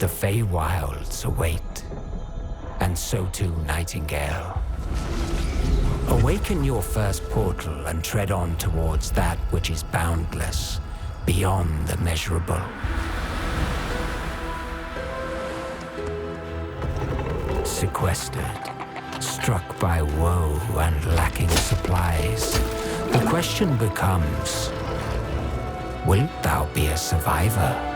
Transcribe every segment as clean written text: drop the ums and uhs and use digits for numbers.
The Fae Wilds await, and so too Nightingale. Awaken your first portal and tread on towards that which is boundless, beyond the measurable. Sequestered, struck by woe and lacking supplies, the question becomes, wilt thou be a survivor?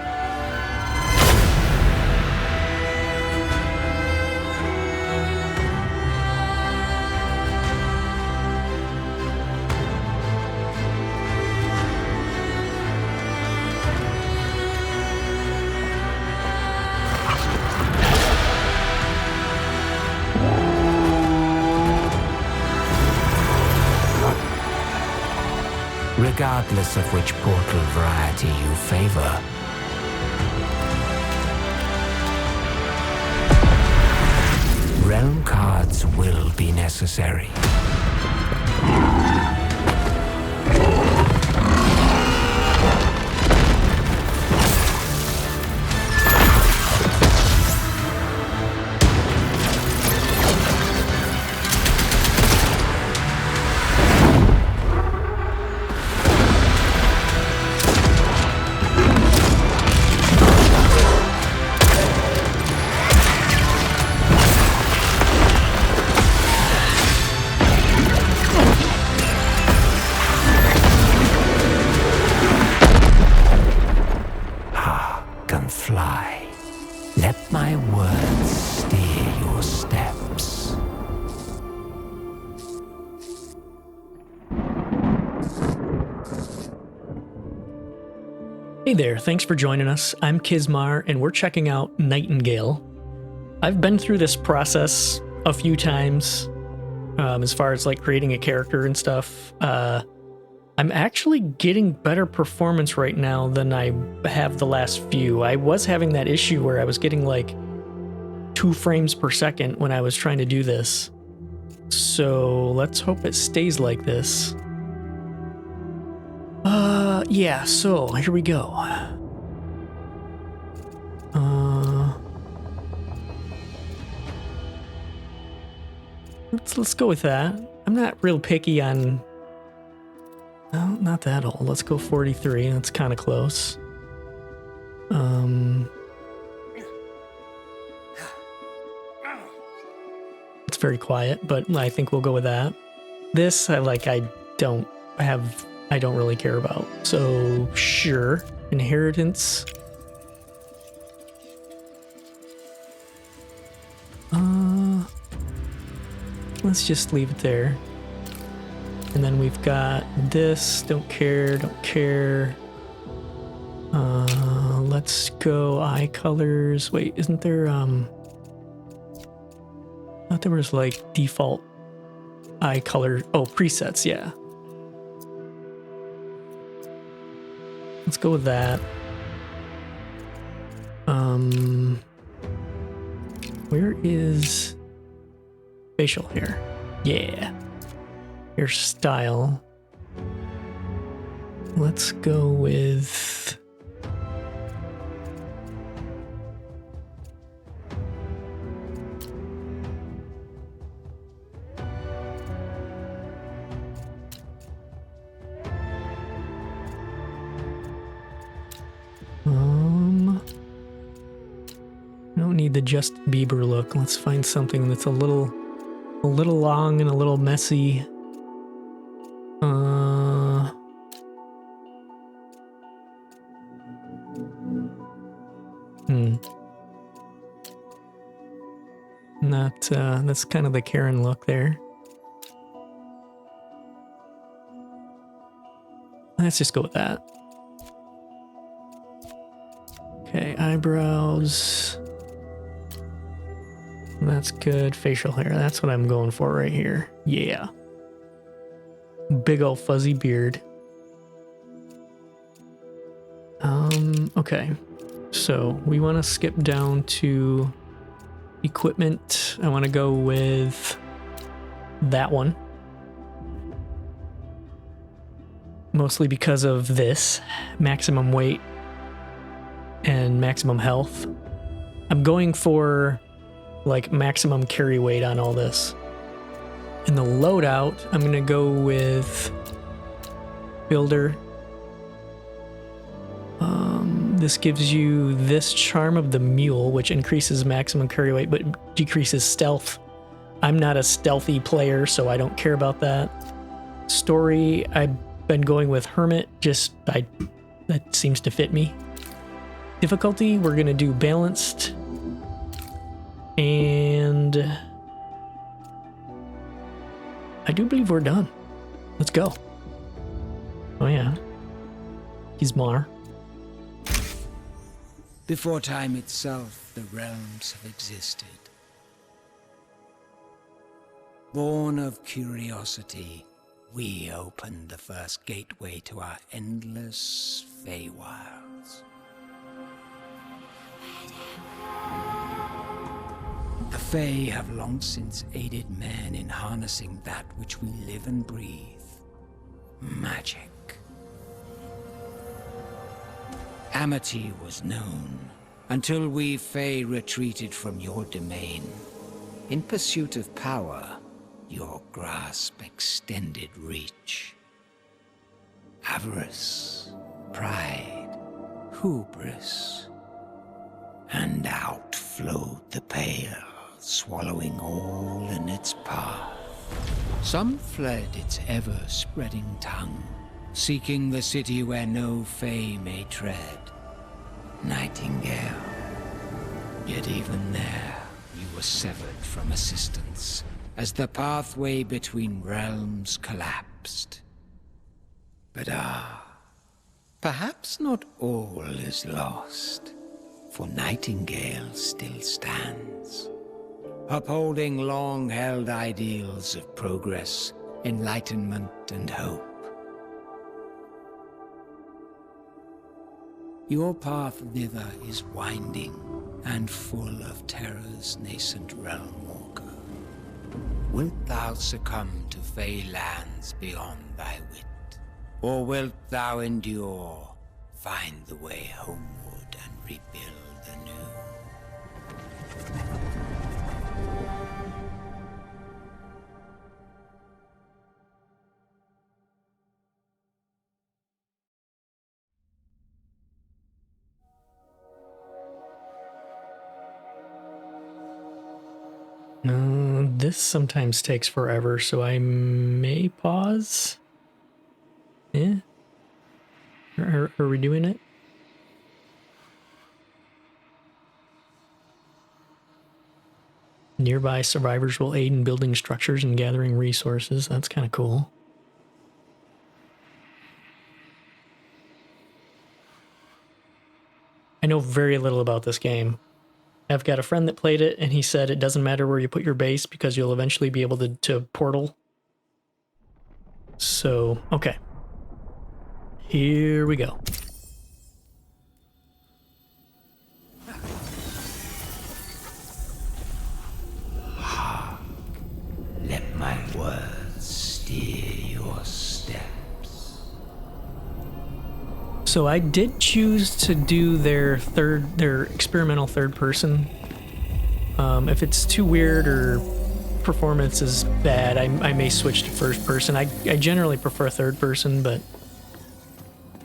Regardless of which portal variety you favor. Realm cards will be necessary. Fly. Let my words steer your steps. Hey there, thanks for joining us. I'm Kismar, and we're checking out Nightingale. I've been through this process a few times, as far as like creating a character and stuff. I'm actually getting better performance right now than I have the last few. I was having that issue where I was getting like 2 frames per second when I was trying to do this. So let's hope it stays like this. Yeah, so here we go. Let's go with that. I'm not real picky on... No, not that old. Let's go 43. That's kind of close. It's very quiet, but I think we'll go with that. This, I don't really care about. So, sure. Inheritance. Let's just leave it there. And then we've got this, don't care. Let's go eye colors. Wait, isn't there, I thought there was like default eye color. Oh, presets, yeah. Let's go with that. Where is facial hair? Yeah. Hairstyle. Let's go with... I don't need the Justin Bieber look. Let's find something that's a little long and a little messy. That's kind of the Karen look there. Let's just go with that. Okay, eyebrows. That's good. Facial hair. That's what I'm going for right here. Yeah. Big old fuzzy beard. Okay. So we want to skip down to equipment. I want to go with that one. Mostly because of this maximum weight and maximum health. I'm going for like maximum carry weight on all this. In the loadout, I'm gonna go with Builder. This gives you this Charm of the Mule, which increases maximum carry weight but decreases stealth. I'm not a stealthy player, so I don't care about that. Story, I've been going with Hermit, that seems to fit me. Difficulty, we're gonna do Balanced. And I do believe we're done. Let's go. Oh yeah. Gizmar. Before time itself, the realms have existed. Born of curiosity, we opened the first gateway to our endless Fae Wilds. The Fae have long since aided men in harnessing that which we live and breathe. Magic. Amity was known, until we Fae retreated from your domain. In pursuit of power, your grasp extended reach. Avarice, pride, hubris, and out flowed the Pale, swallowing all in its path. Some fled its ever-spreading tongue, seeking the city where no Fae may tread. Nightingale. Yet even there, you were severed from assistance, as the pathway between realms collapsed. But perhaps not all is lost, for Nightingale still stands, upholding long-held ideals of progress, enlightenment, and hope. Your path thither is winding and full of terror's nascent Realmwalker. Wilt thou succumb to Fae lands beyond thy wit? Or wilt thou endure, find the way homeward and rebuild anew? This sometimes takes forever, so I may pause. Yeah? Are we doing it? Nearby survivors will aid in building structures and gathering resources. That's kind of cool. I know very little about this game. I've got a friend that played it, and he said it doesn't matter where you put your base because you'll eventually be able to portal. So, okay. Here we go. Let my words steer your steps. So I did choose to do their experimental third person. If it's too weird or performance is bad, I may switch to first person. I generally prefer third person, but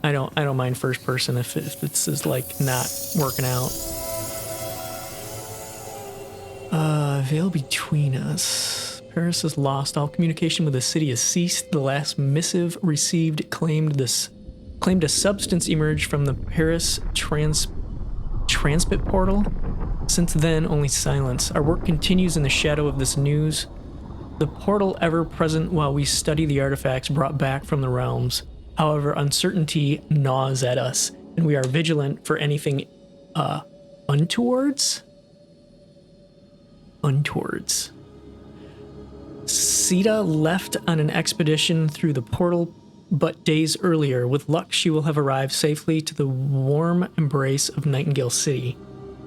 I don't mind first person if it's just like not working out. Veil between us. Paris is lost. All communication with the city has ceased. The last missive received claimed a substance emerged from the Paris transport portal. Since then, only silence. Our work continues in the shadow of this news. The portal ever present while we study the artifacts brought back from the realms. However, uncertainty gnaws at us, and we are vigilant for anything untowards. Sita left on an expedition through the portal but days earlier. With luck, she will have arrived safely to the warm embrace of Nightingale City.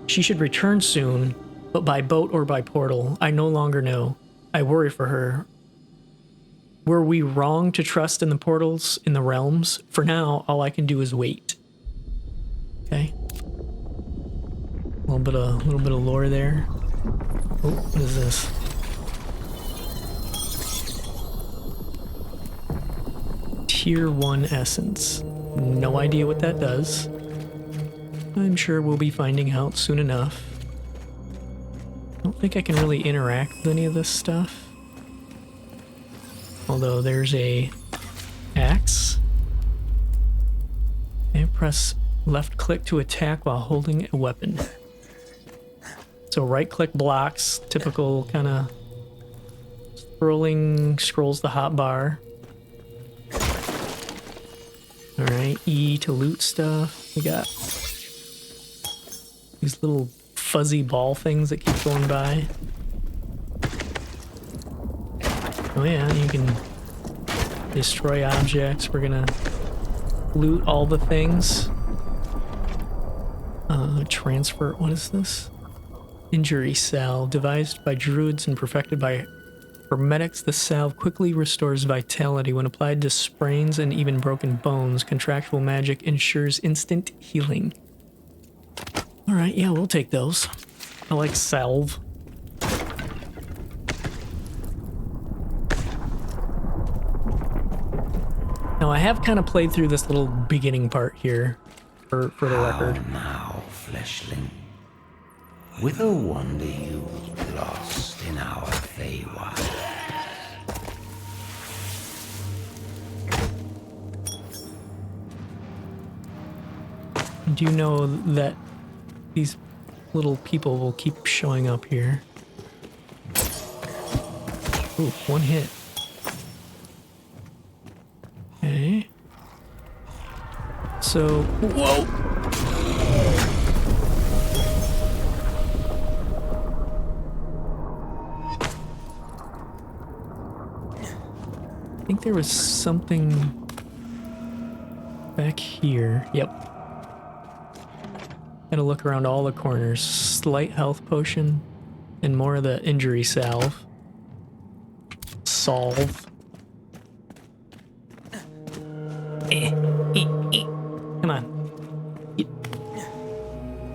She should return soon, but by boat or by portal, I no longer know. I worry for her. Were we wrong to trust in the portals in the realms? For now, all I can do is wait. Okay. A little bit of lore there. Oh, what is this? Tier 1 essence. No idea what that does. I'm sure we'll be finding out soon enough. I don't think I can really interact with any of this stuff. Although there's a axe. And press left click to attack while holding a weapon. So right click blocks, typical kind of scrolls the hotbar. Alright, E to loot stuff. We got these little fuzzy ball things that keep going by. Oh yeah, you can destroy objects. We're gonna loot all the things. Transfer, what is this? Injury salve, devised by druids and perfected by hermetics. The salve quickly restores vitality when applied to sprains and even broken bones. Contractual magic ensures instant healing. Alright, yeah, we'll take those. I like salve. Now, I have kind of played through this little beginning part here, for the record. Now, fleshling, whither wander you lost in our Feywild? Do you know that these little people will keep showing up here? Ooh, one hit. Okay. So, whoa! I think there was something back here. Yep. Gotta look around all the corners. Slight health potion and more of the injury salve. Solve. Come on.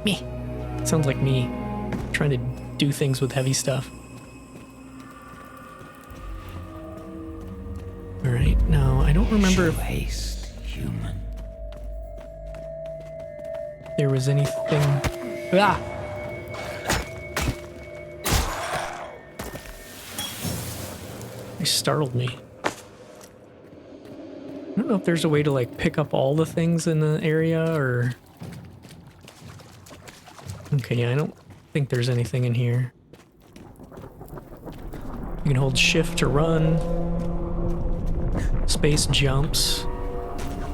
Me. Sounds like me trying to do things with heavy stuff. Alright, now I don't remember if Haste, human. there was anything. Ah! They startled me. I don't know if there's a way to like pick up all the things in the area or... Okay, yeah, I don't think there's anything in here. You can hold shift to run. Space jumps.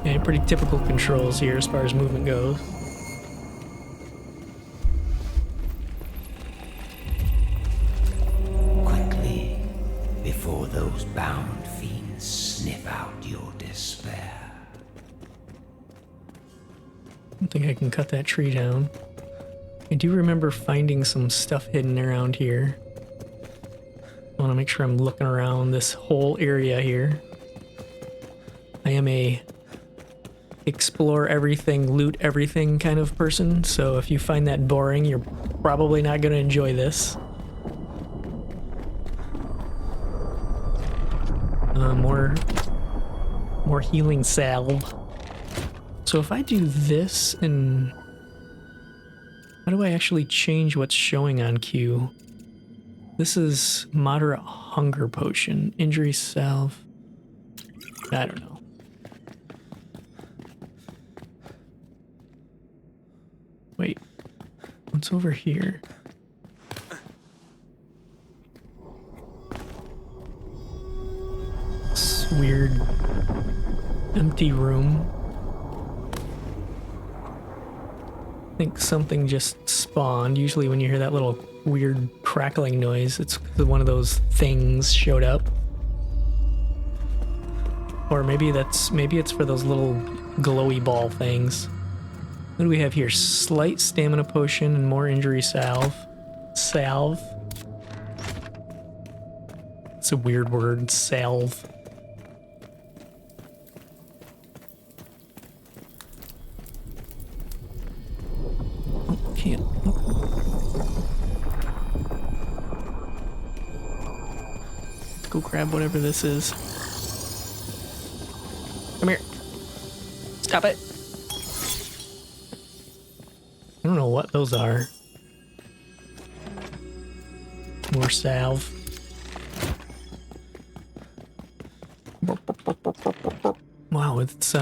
And pretty typical controls here as far as movement goes. Quickly, before those bound fiends sniff out your despair. I don't think I can cut that tree down. I do remember finding some stuff hidden around here. I want to make sure I'm looking around this whole area here. I am a explore everything, loot everything kind of person, so if you find that boring, you're probably not going to enjoy this. More healing salve. So if I do this and... How do I actually change what's showing on Q? This is moderate hunger potion, injury salve. I don't know. Wait, what's over here? This weird empty room. I think something just spawned. Usually when you hear that little weird crackling noise, it's 'cause one of those things showed up. Or maybe it's for those little glowy ball things. What do we have here? Slight stamina potion and more injury salve. Salve. It's a weird word, salve. can't. Let's go grab whatever this is. Come here. Stop it. I don't know what those are. More salve. Wow, it's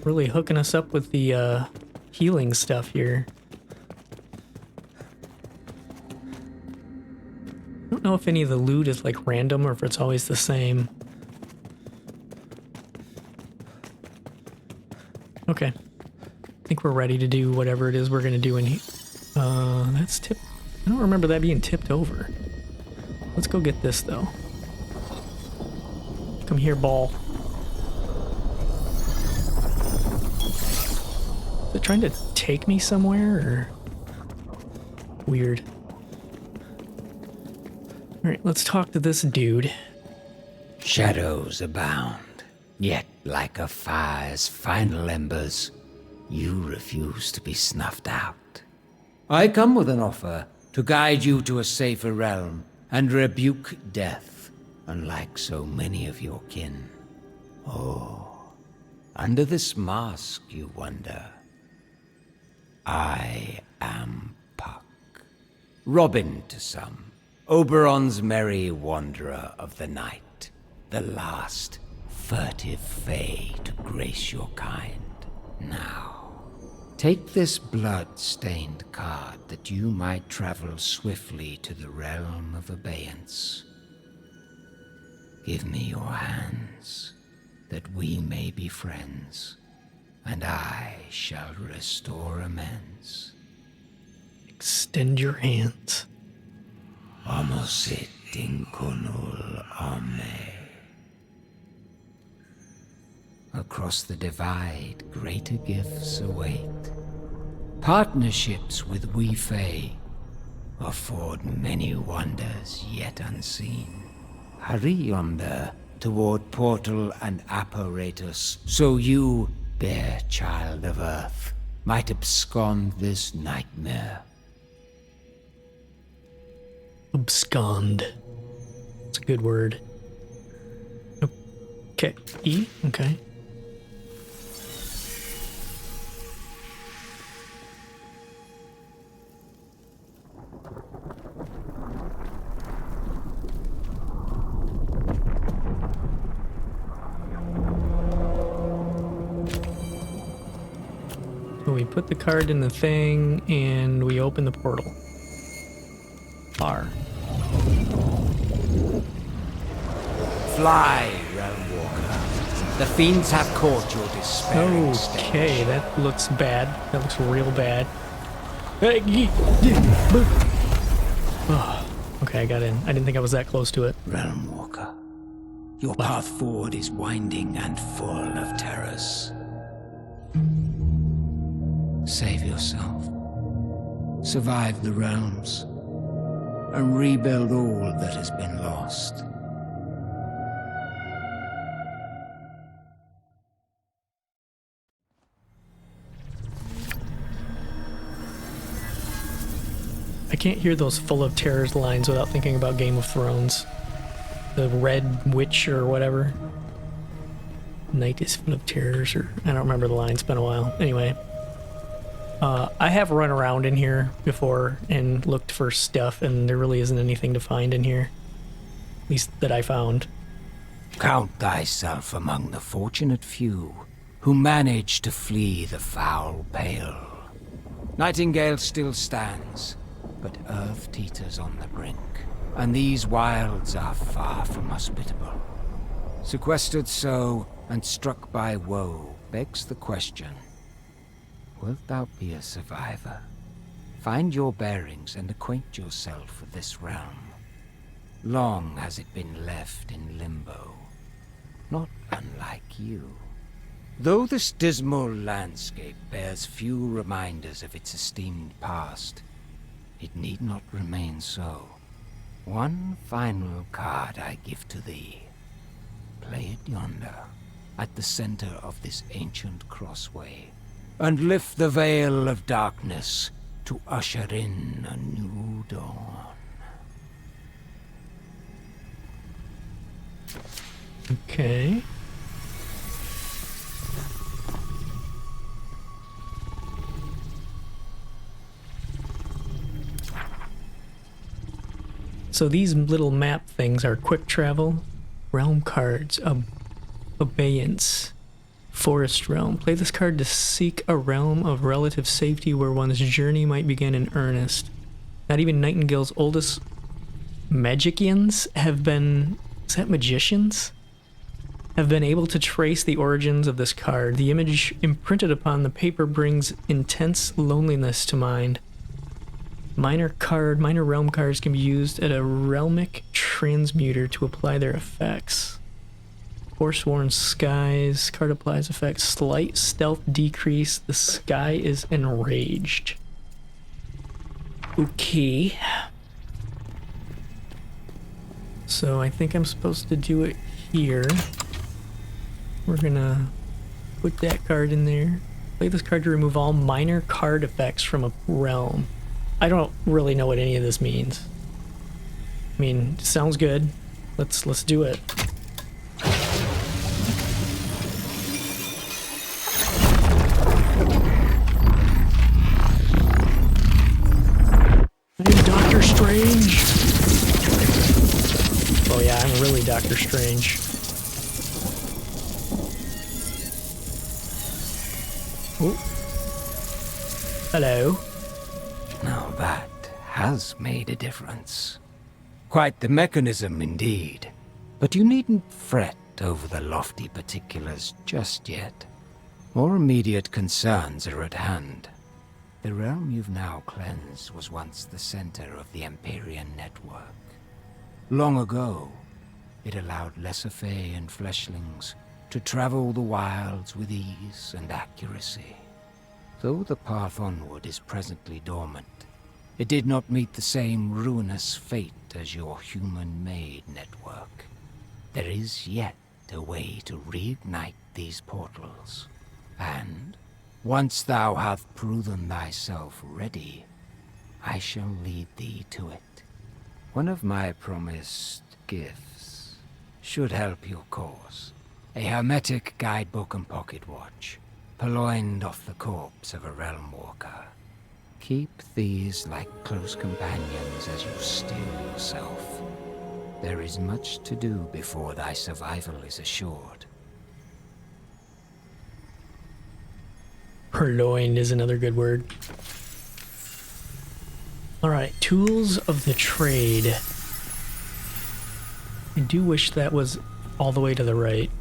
really hooking us up with the healing stuff here. I don't know if any of the loot is like random or if it's always the same. Okay. I think we're ready to do whatever it is we're gonna do in here. That's tipped. I don't remember that being tipped over. Let's go get this though. Come here, ball. Is it trying to take me somewhere or weird? Alright, let's talk to this dude. Shadows abound, yet like a fire's final embers, you refuse to be snuffed out. I come with an offer to guide you to a safer realm and rebuke death, unlike so many of your kin. Oh, under this mask you wonder. I am Puck, Robin to some, Oberon's merry wanderer of the night, the last furtive fae to grace your kind. Now, take this blood-stained card that you might travel swiftly to the realm of abeyance. Give me your hands, that we may be friends, and I shall restore amends. Extend your hands. Amosit inconul ame. Across the divide, greater gifts await. Partnerships with we Fae afford many wonders yet unseen. Hurry yonder toward portal and apparatus, so you, bare child of Earth, might abscond this nightmare. Abscond. It's a good word. Okay. E? Okay. So we put the card in the thing and we open the portal. R. Fly, Realmwalker. The fiends have caught your despairing stage. Okay, that looks bad. That looks real bad. Oh, okay, I got in. I didn't think I was that close to it. Realmwalker, your path forward is winding and full of terrors. Save yourself. Survive the realms. And rebuild all that has been lost. I can't hear those full of terrors lines without thinking about Game of Thrones. The Red Witch or whatever. Night is full of terrors, or I don't remember the line, it's been a while. Anyway. I have run around in here before and looked for stuff, and there really isn't anything to find in here. At least that I found. Count thyself among the fortunate few who managed to flee the foul pale. Nightingale still stands, but Earth teeters on the brink, and these wilds are far from hospitable. Sequestered so, and struck by woe, begs the question, wilt thou be a survivor? Find your bearings and acquaint yourself with this realm. Long has it been left in limbo, not unlike you. Though this dismal landscape bears few reminders of its esteemed past, it need not remain so. One final card I give to thee. Play it yonder, at the center of this ancient crossway. and lift the veil of darkness to usher in a new dawn. Okay. So these little map things are quick travel, realm cards, abeyance, forest realm. Play this card to seek a realm of relative safety where one's journey might begin in earnest. Not even Nightingale's oldest magicians have been... Is that magicians? Have been able to trace the origins of this card. The image imprinted upon the paper brings intense loneliness to mind. Minor realm cards can be used at a realmic transmuter to apply their effects. Forsworn skies. Card applies effects. Slight stealth decrease. The sky is enraged. Okay. So I think I'm supposed to do it here. We're gonna put that card in there. Play this card to remove all minor card effects from a realm. I don't really know what any of this means. I mean, it sounds good. Let's do it. I'm Doctor Strange. Oh yeah, I'm really Doctor Strange. Oh. Hello. Now that has made a difference. Quite the mechanism indeed. But you needn't fret over the lofty particulars just yet. More immediate concerns are at hand. The realm you've now cleansed was once the center of the Empyrean network. Long ago, it allowed lesser Fae and fleshlings to travel the wilds with ease and accuracy. Though the path onward is presently dormant, it did not meet the same ruinous fate as your human-made network. There is yet a way to reignite these portals, and once thou hast proven thyself ready, I shall lead thee to it. One of my promised gifts should help your cause. A hermetic guidebook and pocket watch, purloined off the corpse of a Realmwalker. Keep these like close companions as you steel yourself. There is much to do before thy survival is assured. Purloined is another good word. Alright, tools of the trade. I do wish that was all the way to the right.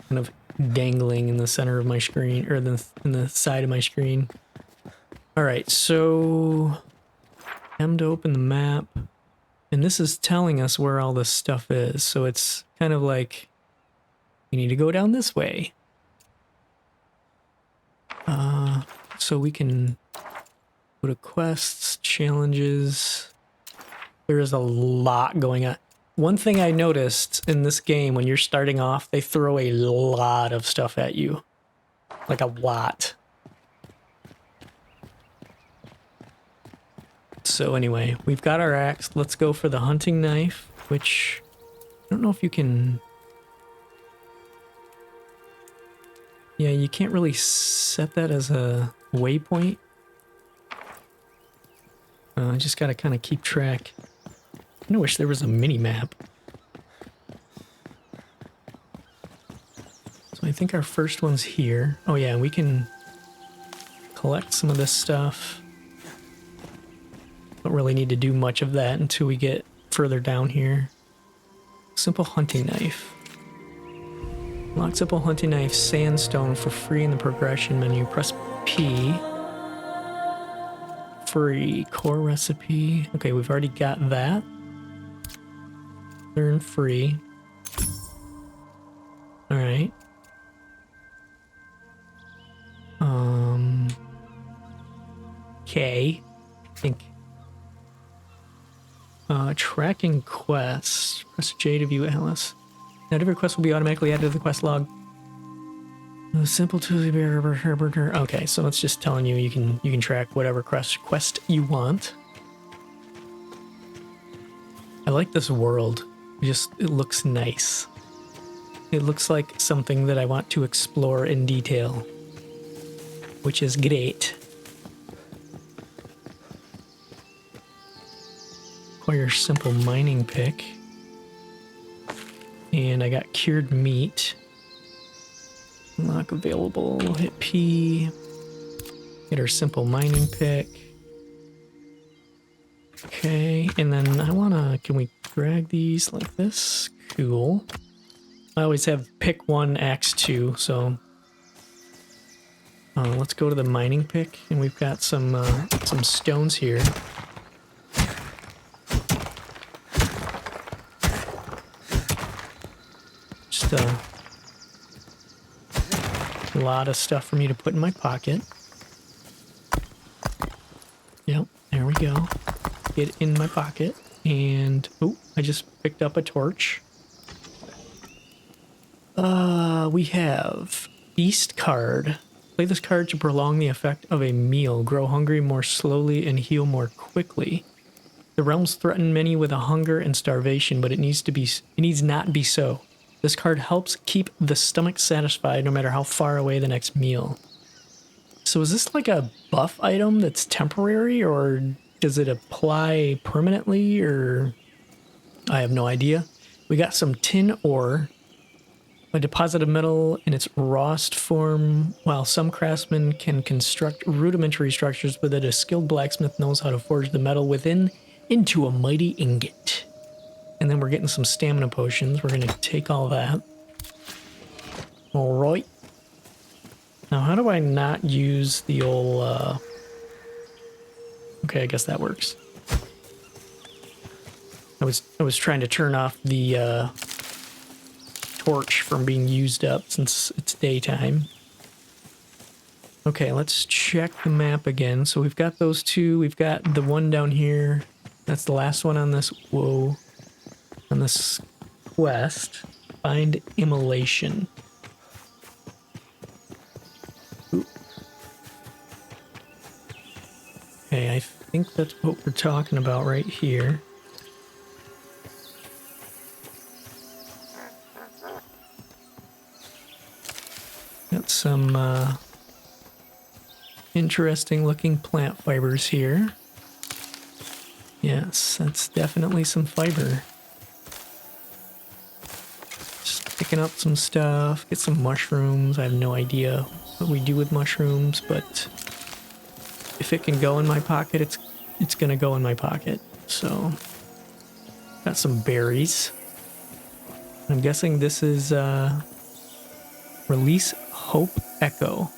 Kind of dangling in the center of my screen, or in the side of my screen. Alright, so M to open the map. And this is telling us where all this stuff is. So it's kind of like, you need to go down this way. So we can go to quests, challenges. There is a lot going on. One thing I noticed in this game, when you're starting off, they throw a lot of stuff at you. Like a lot. So anyway, we've got our axe. Let's go for the hunting knife, which I don't know if you can... Yeah, you can't really set that as a waypoint. I just gotta kind of keep track. I wish there was a mini-map. So I think our first one's here. Oh yeah, we can collect some of this stuff. Don't really need to do much of that until we get further down here. Simple hunting knife. Lock simple hunting knife, sandstone for free in the progression menu. Press P. Free. Core recipe. Okay, we've already got that. Learn free. Alright. Okay. I think. Tracking quests. Press J to view Alice. Now every quest will be automatically added to the quest log. Simple to okay, so it's just telling you you can track whatever quest you want. I like this world. It looks nice. It looks like something that I want to explore in detail, which is great. Acquire simple mining pick. And I got cured meat. Unlock available. Hit P. Get our simple mining pick. Okay, and then can we drag these like this? Cool. I always have pick 1, axe 2, so let's go to the mining pick, and we've got some stones here. Just a lot of stuff for me to put in my pocket. Yep, there we go. Get in my pocket, and oh, I just picked up a torch. We have Feast card. Play this card to prolong the effect of a meal, grow hungry more slowly, and heal more quickly. The realms threaten many with a hunger and starvation, but it needs not be so. This card helps keep the stomach satisfied no matter how far away the next meal. So is this like a buff item that's temporary, or does it apply permanently, or I have no idea. We got some tin ore. A deposit of metal in its rawest form. While some craftsmen can construct rudimentary structures with it, a skilled blacksmith knows how to forge the metal within into a mighty ingot. And then we're getting some stamina potions. We're going to take all that. All right. Now, how do I not use the old... Okay, I guess that works. I was trying to turn off the... torch from being used up since it's daytime. Okay, let's check the map again. So we've got those two. We've got the one down here. That's the last one on this. Whoa. On this quest. Find immolation. Ooh. Okay, I think that's what we're talking about right here. Got some interesting looking plant fibers here. Yes, that's definitely some fiber. Just picking up some stuff, get some mushrooms. I have no idea what we do with mushrooms, but if it can go in my pocket, it's gonna go in my pocket. So, got some berries. I'm guessing this is Release Hope Echo.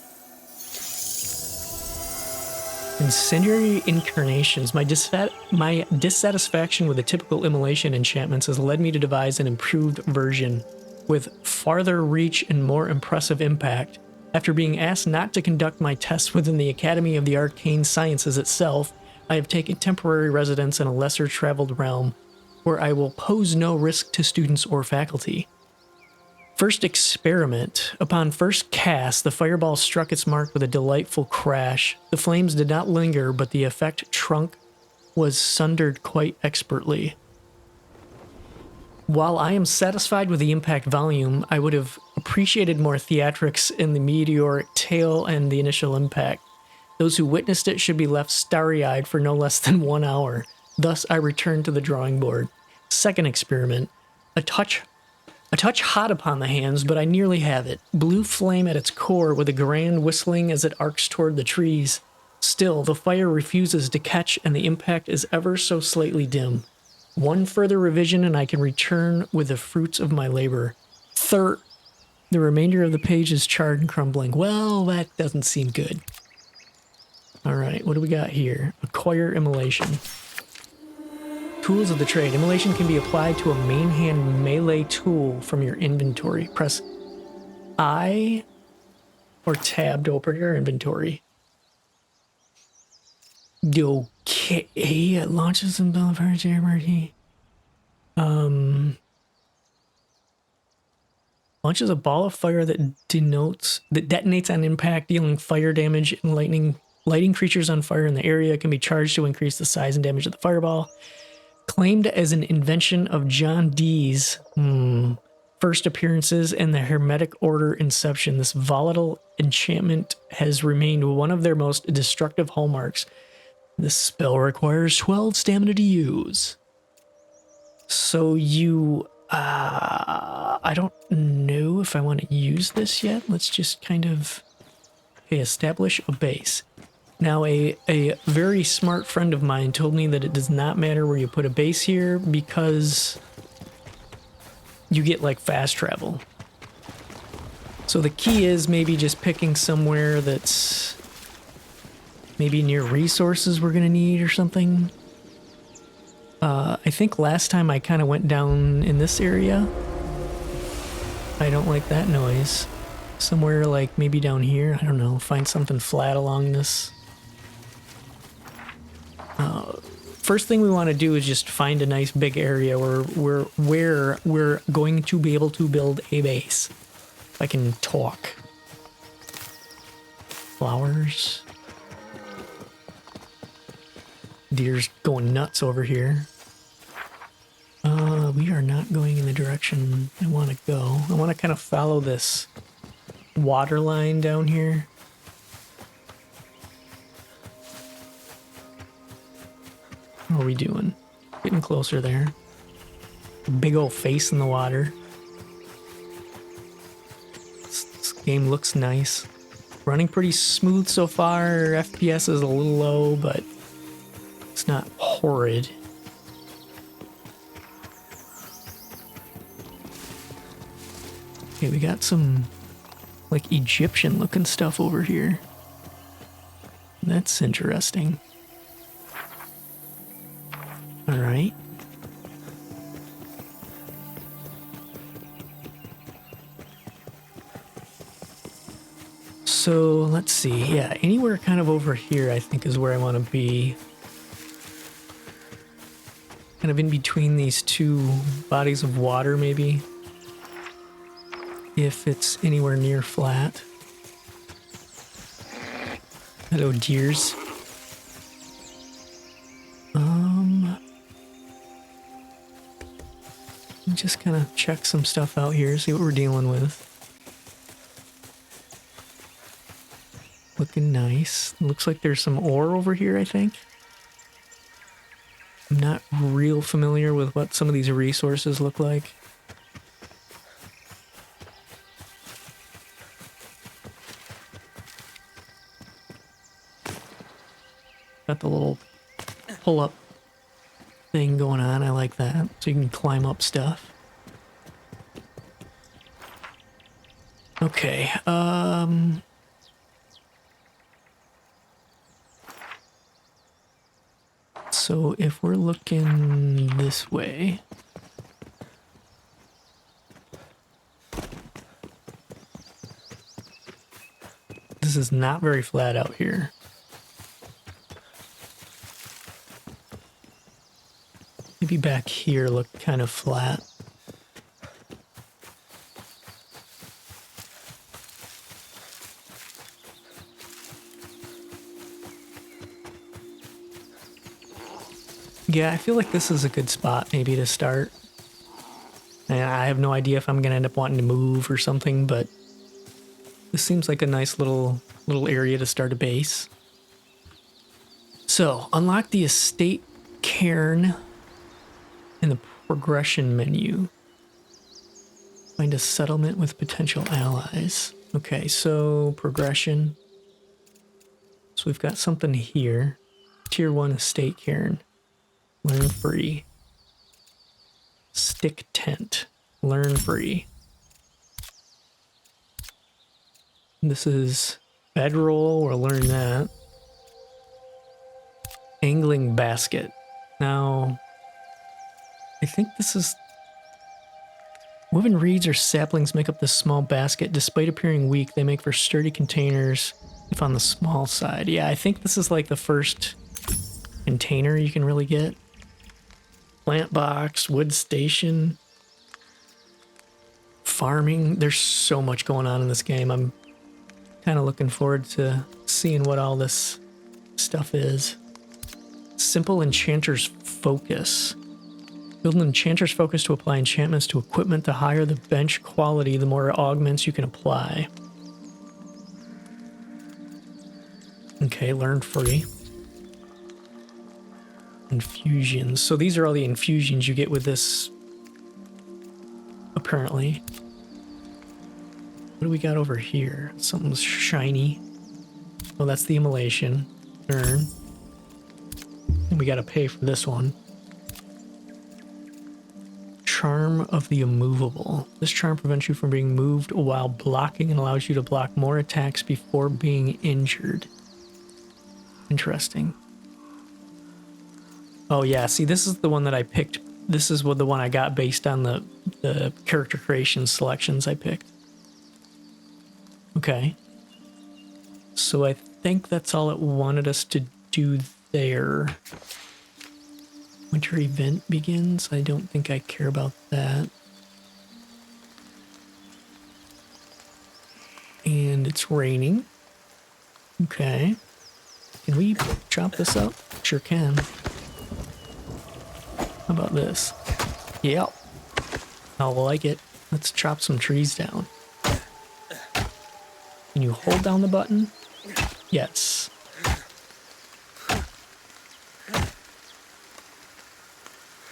Incendiary incarnations. My dissatisfaction with the typical immolation enchantments has led me to devise an improved version with farther reach and more impressive impact. After being asked not to conduct my tests within the Academy of the Arcane Sciences itself, I have taken temporary residence in a lesser traveled realm where I will pose no risk to students or faculty. First experiment. Upon first cast, the fireball struck its mark with a delightful crash. The flames did not linger, but the effect trunk was sundered quite expertly. While I am satisfied with the impact volume, I would have appreciated more theatrics in the meteoric tail and the initial impact. Those who witnessed it should be left starry-eyed for no less than 1 hour. Thus, I returned to the drawing board. Second experiment. A touch hot upon the hands, but I nearly have it. Blue flame at its core with a grand whistling as it arcs toward the trees. Still, the fire refuses to catch and the impact is ever so slightly dim. One further revision and I can return with the fruits of my labor. Third, the remainder of the page is charred and crumbling. Well, that doesn't seem good. All right, what do we got here? Acquire immolation. Tools of the trade. Immolation can be applied to a main hand melee tool from your inventory. Press I or tab to open your inventory. Okay, it launches some Belfast. Launches a ball of fire that detonates on impact, dealing fire damage and lighting creatures on fire in the area. It can be charged to increase the size and damage of the fireball. Claimed as an invention of John Dee's first appearances in the Hermetic Order Inception, this volatile enchantment has remained one of their most destructive hallmarks. This spell requires 12 stamina to use. So you, I don't know if I want to use this yet. Let's just kind of, okay, establish a base. Now, a very smart friend of mine told me that it does not matter where you put a base here because you get like fast travel. So the key is maybe just picking somewhere that's maybe near resources we're gonna need or something. I think last time I kind of went down in this area. I don't like that noise. Somewhere like maybe down here, I don't know, find something flat along this. First thing we want to do is just find a nice big area where we're going to be able to build a base. If I can talk. Flowers. Deer's going nuts over here. We are not going in the direction I want to go. I want to kind of follow this water line down here. How are we doing? Getting closer there. Big old face in the water. This game looks nice. Running pretty smooth so far. FPS is a little low, but it's not horrid. Okay, we got some like Egyptian looking stuff over here. That's interesting. All right. So let's see. Yeah, anywhere kind of over here I think is where I want to be. Kind of in between these two bodies of water maybe. If it's anywhere near flat. Hello, deers. Just kind of check some stuff out here, see what we're dealing with. Looking nice. Looks like there's some ore over here, I think. I'm not real familiar with what some of these resources look like. Got the little pull-up thing going on. I like that. So you can climb up stuff. Okay. So if we're looking this way, this is not very flat out here. Maybe back here looked kind of flat. Yeah, I feel like this is a good spot maybe to start. And I have no idea if I'm gonna end up wanting to move or something, but this seems like a nice little area to start a base. So, unlock the estate cairn in the progression menu. Find a settlement with potential allies. Okay, so progression. So we've got something here. Tier 1 estate cairn. Learn free. Stick tent. Learn free. This is bedroll. We'll learn that. Angling basket. Now, I think this is... Woven reeds or saplings make up this small basket. Despite appearing weak, they make for sturdy containers if on the small side. Yeah, I think this is like the first container you can really get. Plant box, wood station. farming. There's so much going on in this game. I'm kind of looking forward to seeing what all this stuff is. Simple Enchanter's Focus. Build an Enchanter's Focus to apply enchantments to equipment. The higher the bench quality, the more augments you can apply. Okay, learn free. Infusions. So these are all the infusions you get with this, apparently. What do we got over here? Something's shiny. Oh, that's the immolation. Turn. And we gotta pay for this one. Charm of the Immovable. This charm prevents you from being moved while blocking and allows you to block more attacks before being injured. Interesting. Oh yeah, see, this is the one that I picked. This is what the one I got based on the character creation selections I picked. Okay. So I think that's all it wanted us to do there. Winter event begins. I don't think I care about that. And it's raining. Okay. Can we chop this up? Sure can. How about this? Yep. I like it. Let's chop some trees down. Can you hold down the button? Yes.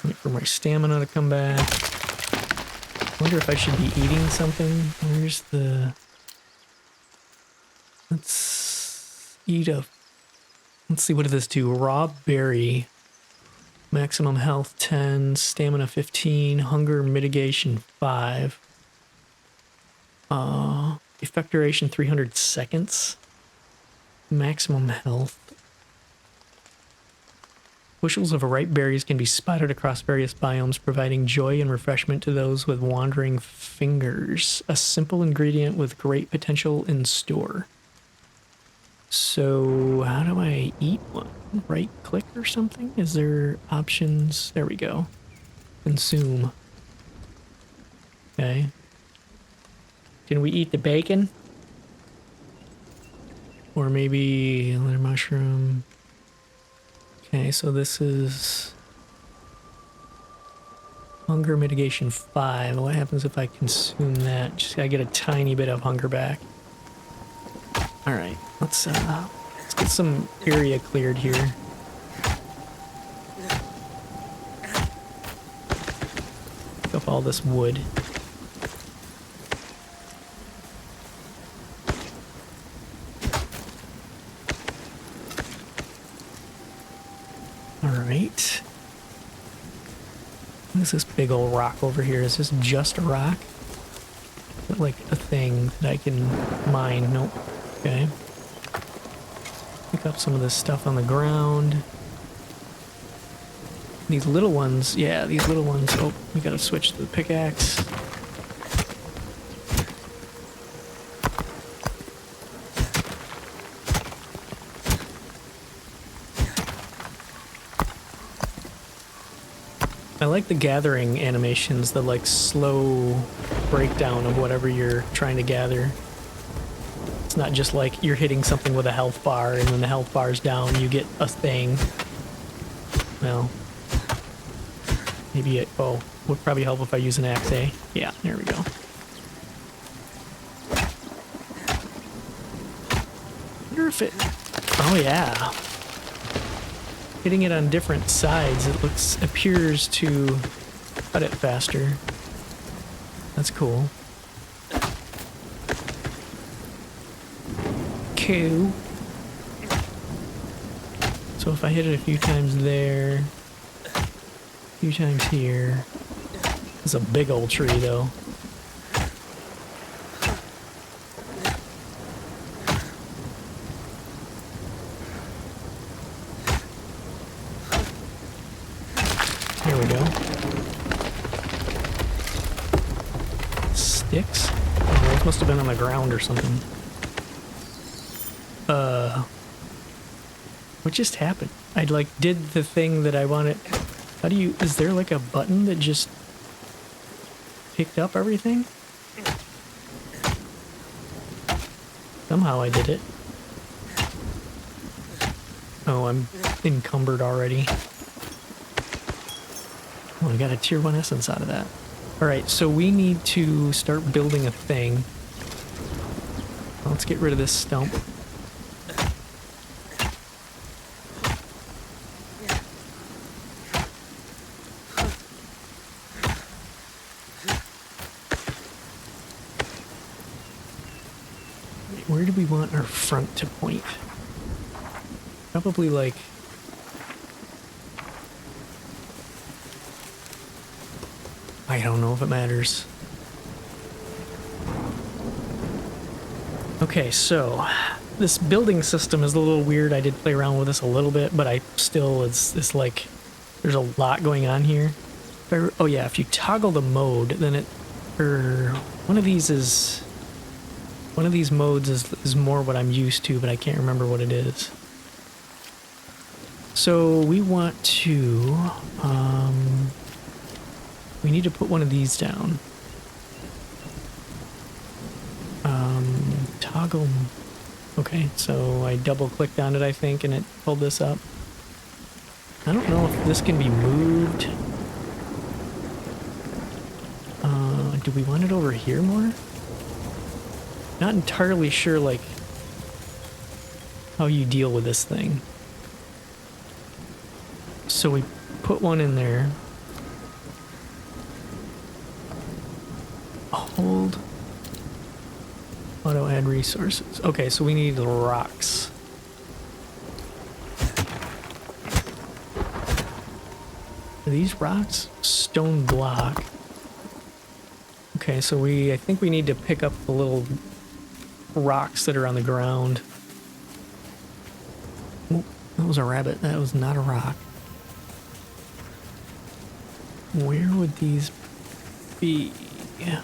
Wait for my stamina to come back. Wonder if I should be eating something. Where's the... Let's eat a... Let's see, what does this do? Raw berry. Maximum health 10, stamina 15, hunger mitigation 5. Effect duration 300 seconds. Maximum health. Bushels of ripe berries can be spotted across various biomes, providing joy and refreshment to those with wandering fingers. A simple ingredient with great potential in store. So, how do I eat one? Right click or something? Is there options? There we go. Consume. Okay. Can we eat the bacon? Or maybe another mushroom. Okay, so this is hunger mitigation 5. What happens if I consume that? Just gotta get a tiny bit of hunger back. All right, let's get some area cleared here. Pick up all this wood. All right. What is this big old rock over here? Is this just a rock? Is it like a thing that I can mine? Nope. Okay. Pick up some of this stuff on the ground. These little ones, yeah, these little ones. Oh, we gotta switch to the pickaxe. I like the gathering animations, the like slow breakdown of whatever you're trying to gather. It's not just like you're hitting something with a health bar and when the health bar's down you get a thing. Well, maybe it, oh, would probably help if I use an axe, eh? Yeah, there we go. Wonder if it, oh yeah. Hitting it on different sides, it appears to cut it faster. That's cool. Cool. So if I hit it a few times there, a few times here. It's a big old tree though. There we go. Sticks? Oh, those must have been on the ground or something. What just happened? I like did the thing that I wanted. How do you, is there like a button that just picked up everything? Somehow I did it. Oh, I'm encumbered already. Oh, I got a tier 1 essence out of that. Alright, so we need to start building a thing. Let's get rid of this stump. Where do we want our front to point? Probably like... I don't know if it matters. Okay, so this building system is a little weird. I did play around with this a little bit, but I still, it's like, there's a lot going on here. Oh yeah, if you toggle the mode, then it, or one of these modes is more what I'm used to, but I can't remember what it is. So we want to, we need to put one of these down. Toggle. Okay, so I double clicked on it, I think, and it pulled this up. I don't know if this can be moved. Do we want it over here more? Not entirely sure, like, how you deal with this thing. So we put one in there. Hold. Auto add resources. Okay, so we need the rocks. Are these rocks? Stone block. Okay, so I think we need to pick up the little rocks that are on the ground. Oh, that was a rabbit. That was not a rock. Where would these be? Yeah.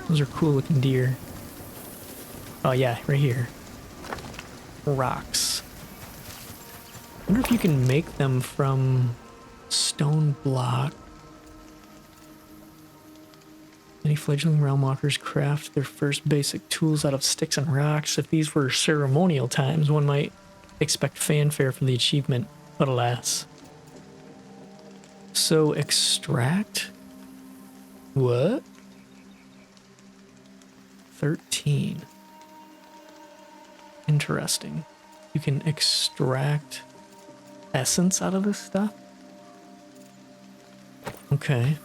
Those are cool looking deer. Oh yeah, right here. Rocks. I wonder if you can make them from stone block. Many fledgling Realmwalkers craft their first basic tools out of sticks and rocks. If these were ceremonial times, one might expect fanfare for the achievement, but alas. So extract? What? 13. Interesting. You can extract essence out of this stuff? Okay.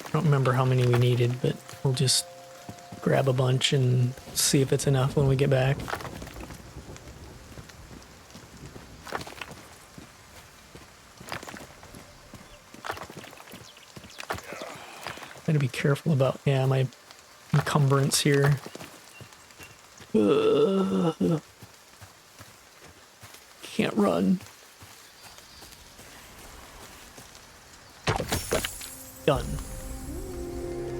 I don't remember how many we needed, but we'll just grab a bunch and see if it's enough when we get back. Gotta be careful about, yeah, my encumbrance here. Can't run. Done.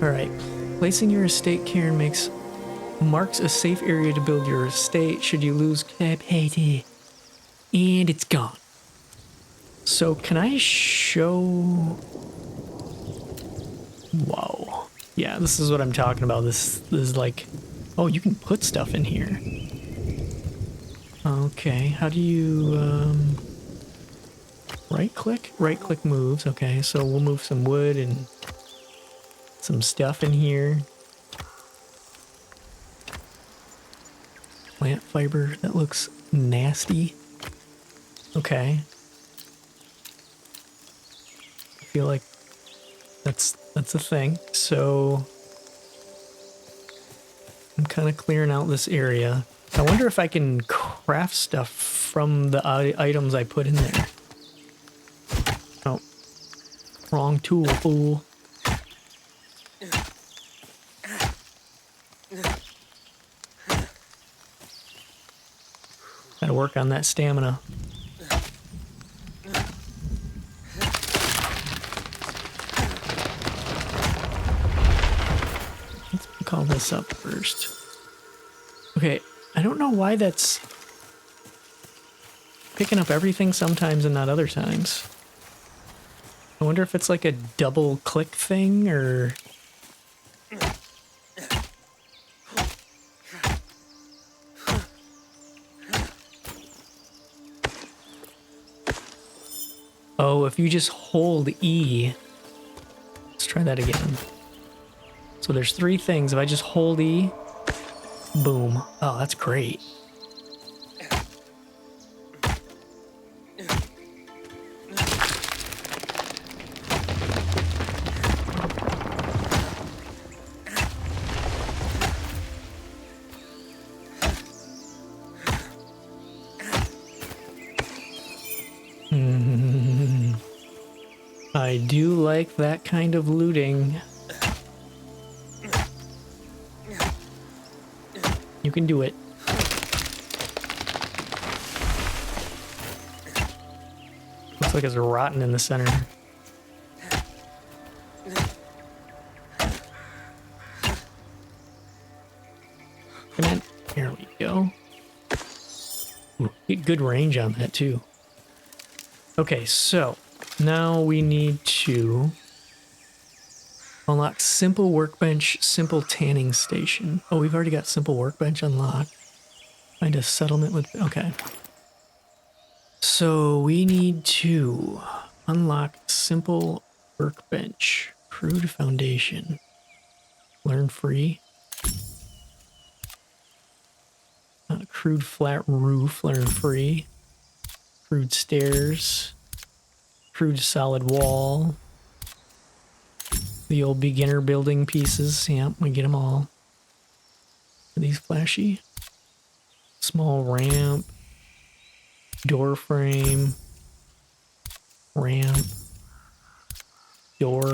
Alright. Placing your estate cairn marks a safe area to build your estate should you lose capacity. And it's gone. So can I show... Whoa. Yeah, this is what I'm talking about. This is like... Oh, you can put stuff in here. Okay, how do you... Right-click? Right-click moves. Okay, so we'll move some wood and some stuff in here. Plant fiber. That looks nasty. Okay. I feel like that's a thing. So I'm kind of clearing out this area. I wonder if I can craft stuff from the items I put in there. Oh, wrong tool, fool. Gotta work on that stamina. Let's call this up first. Okay, I don't know why that's picking up everything sometimes and not other times. I wonder if it's like a double click thing or... Oh, if you just hold E. Let's try that again. So there's 3 things. If I just hold E, boom. Oh, that's great. I do like that kind of looting. You can do it. Looks like it's rotten in the center. Come on. Here we go. Ooh, get good range on that too. Okay, so now we need to unlock simple workbench, simple tanning station. Oh, we've already got simple workbench unlocked. Find a settlement with... Okay. So we need to unlock simple workbench, crude foundation, learn free, crude flat roof, learn free, crude stairs, crude solid wall, the old beginner building pieces. Yep, we get them all. Are these flashy? Small ramp, door frame, ramp, door.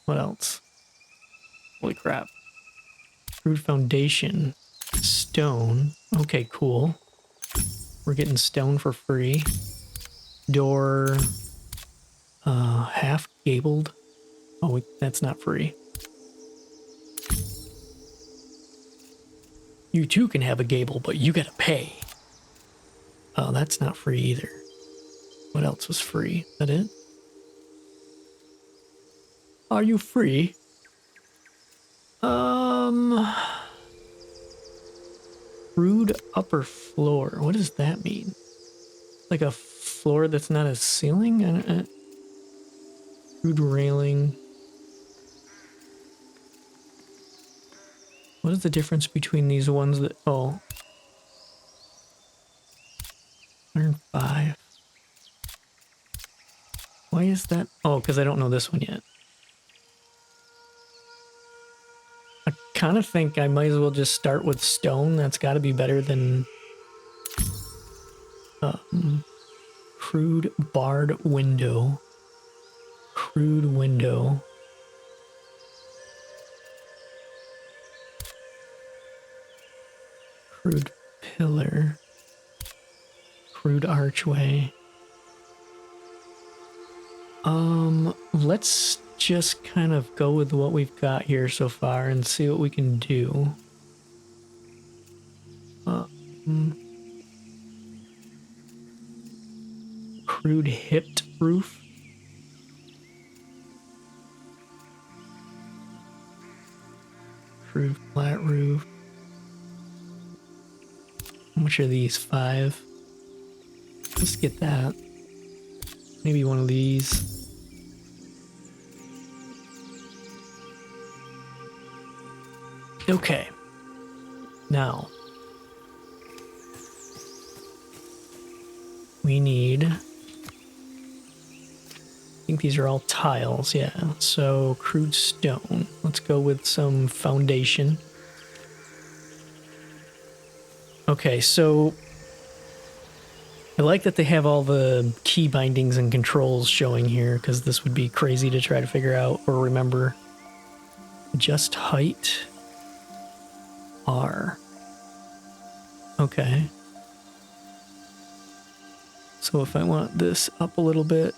What else? Holy crap. Crude foundation, stone. Okay, cool. We're getting stone for free. Door, half gabled. Oh, that's not free. You too can have a gable, but you gotta pay. Oh, that's not free either. What else was free? Is that it? Are you free? Crude upper floor. What does that mean? Like a floor that's not a ceiling? Crude railing. What is the difference between these ones that... Oh. 105. Why is that? Oh, because I don't know this one yet. I kind of think I might as well just start with stone. That's got to be better than crude barred window. Crude window. Crude pillar. Crude archway. Let's just kind of go with what we've got here so far and see what we can do. Crude hipped roof. Crude flat roof. How much are these? 5. Let's get that. Maybe one of these. Okay. Now, we need... I think these are all tiles, yeah. So, crude stone. Let's go with some foundation. Okay, so... I like that they have all the key bindings and controls showing here, because this would be crazy to try to figure out or remember. Adjust height. R. Okay. So if I want this up a little bit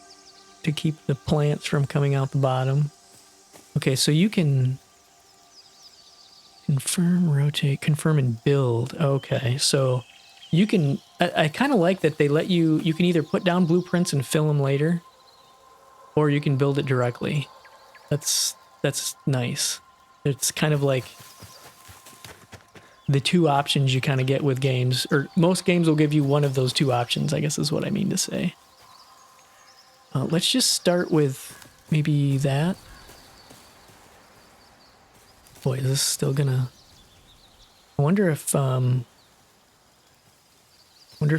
to keep the plants from coming out the bottom. Okay, so you can confirm, rotate, confirm, and build. Okay, so You can, I kind of like that they let you can either put down blueprints and fill them later, or you can build it directly. That's nice. It's kind of like the two options you kind of get with games, or most games will give you one of those two options, I guess is what I mean to say. Let's just start with maybe that. Boy, is this still gonna... I wonder if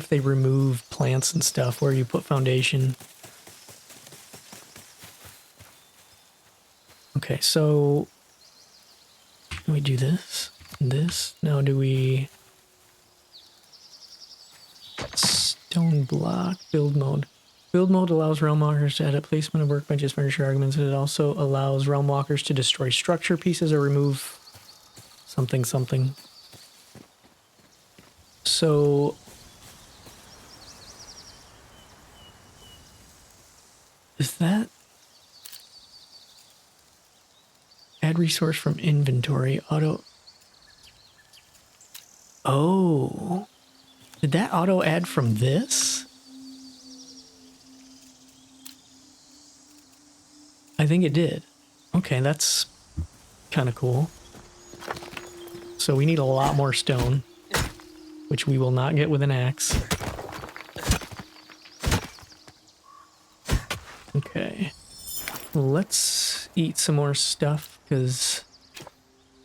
they remove plants and stuff where you put foundation. Okay, so we do this and this. Now do we... Stone block, build mode. Build mode allows Realmwalkers to edit placement of workbenches, furniture, arguments. It also allows Realmwalkers to destroy structure pieces or remove something, something. So... is that... add resource from inventory, auto... oh... did that auto add from this? I think it did. Okay, that's kind of cool. So we need a lot more stone, which we will not get with an axe. Okay. Let's eat some more stuff, because...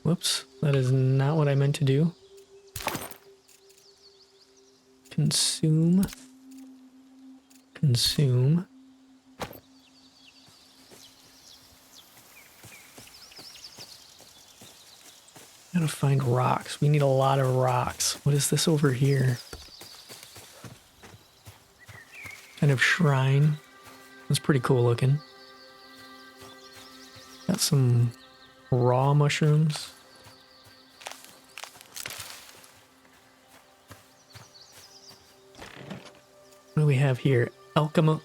whoops, that is not what I meant to do. Consume. Consume. Gotta find rocks. We need a lot of rocks. What is this over here? Kind of shrine. That's pretty cool looking. Got some raw mushrooms. What do we have here? Alchemical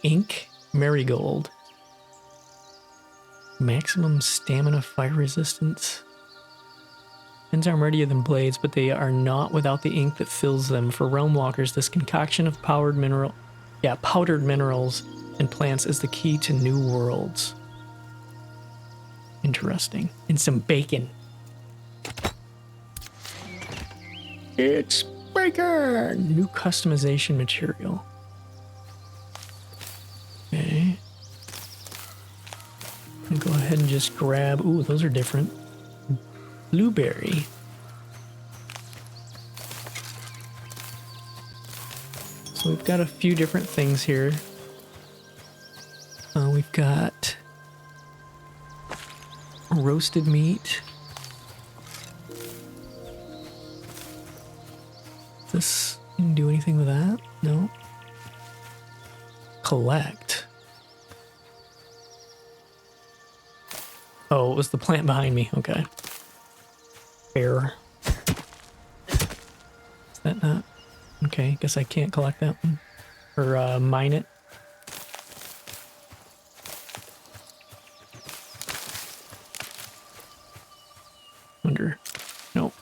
ink, marigold. Maximum stamina, fire resistance. Pens are mightier than blades, but they are not without the ink that fills them. For Realmwalkers, this concoction of powdered minerals and plants is the key to new worlds. Interesting. And some bacon. It's bacon! New customization material. Okay. I'll go ahead and just grab... ooh, those are different. Blueberry. So we've got a few different things here. We've got roasted meat. This, you can do anything with that? No. Collect. Oh, it was the plant behind me. Okay. Fair. Is that not? Okay, guess I can't collect that one. Or mine it. Wonder. Nope.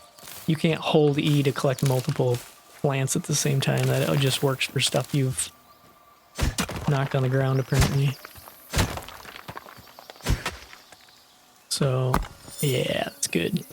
You can't hold E to collect multiple plants at the same time. That just works for stuff you've knocked on the ground, apparently. So, yeah, that's good.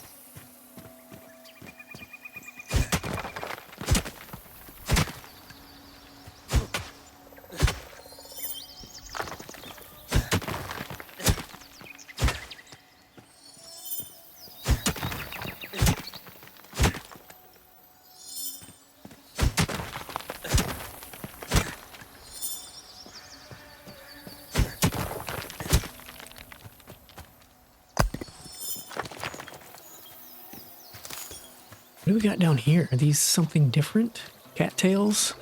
What do we got down here? Are these something different? Cattails?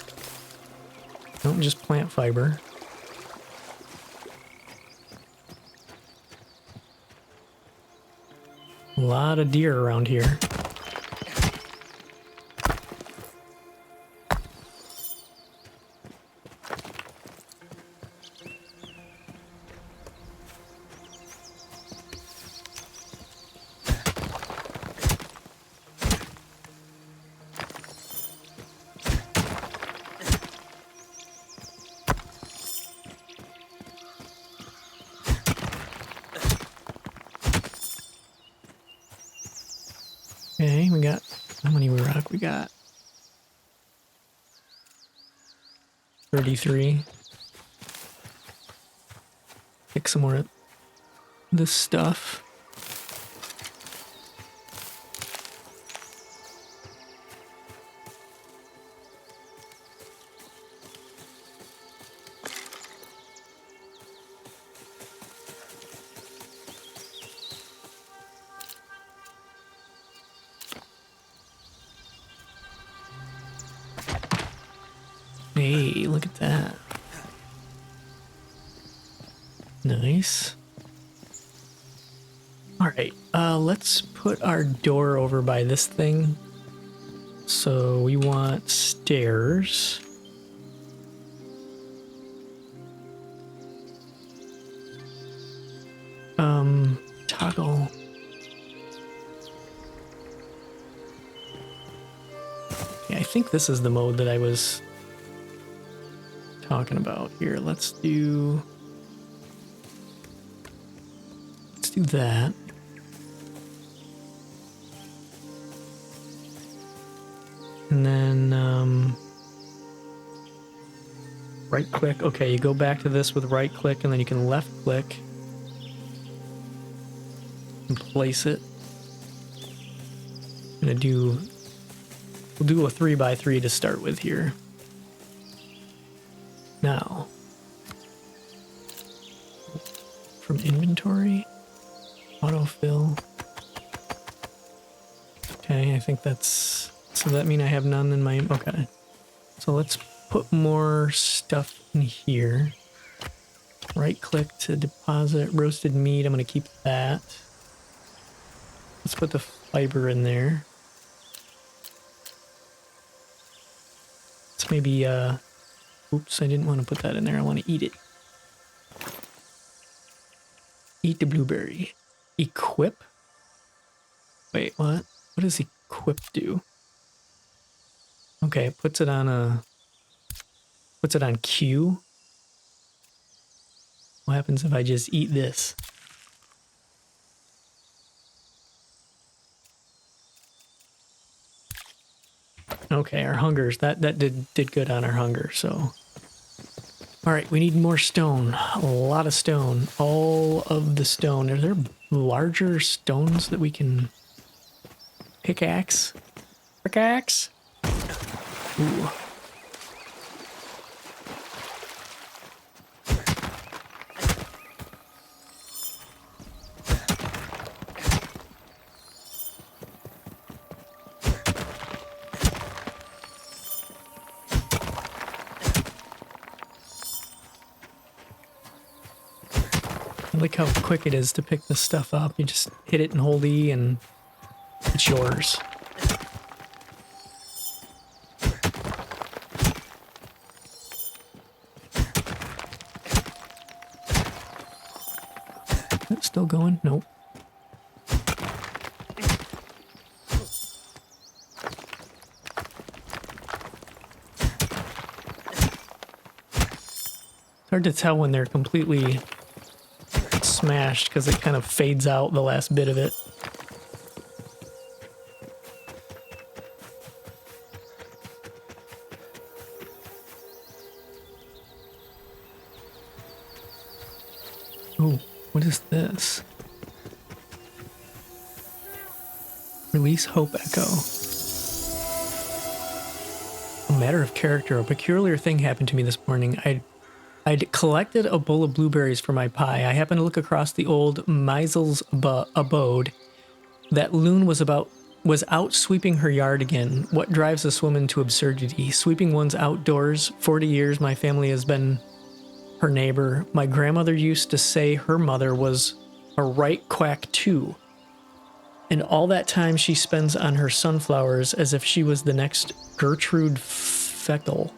No, just plant fiber. A lot of deer around here. we got? 33. Pick some more of this stuff. Hey, look at that. Nice. Alright, let's put our door over by this thing. So we want stairs. Toggle. Yeah, I think this is the mode that I was talking about here. Let's do that. And then right click. Okay, you go back to this with right click and then you can left click and place it. We'll do a 3x3 to start with here. Now, from inventory, autofill. Okay, I think that's, so that means I have none in my, okay. So let's put more stuff in here. Right click to deposit roasted meat. I'm going to keep that. Let's put the fiber in there. Let's maybe, oops, I didn't want to put that in there. I want to eat it. Eat the blueberry. Equip? Wait, what? What does equip do? Okay, it puts it on Q. What happens if I just eat this? Okay, our hungers, that did good on our hunger, so. All right, we need more stone. A lot of stone. All of the stone. Are there larger stones that we can pickaxe? Pickaxe? Ooh. I like how quick it is to pick this stuff up. You just hit it and hold E and it's yours. Is it still going? Nope. It's hard to tell when they're completely smashed because it kind of fades out the last bit of it. Oh, what is this? Release Hope Echo. A matter of character, a peculiar thing happened to me this morning. I'd collected a bowl of blueberries for my pie. I happened to look across the old Meisel's abode. That loon was out sweeping her yard again. What drives this woman to absurdity? Sweeping one's outdoors. 40 years my family has been her neighbor. My grandmother used to say her mother was a right quack too. And all that time she spends on her sunflowers as if she was the next Gertrude Feckel.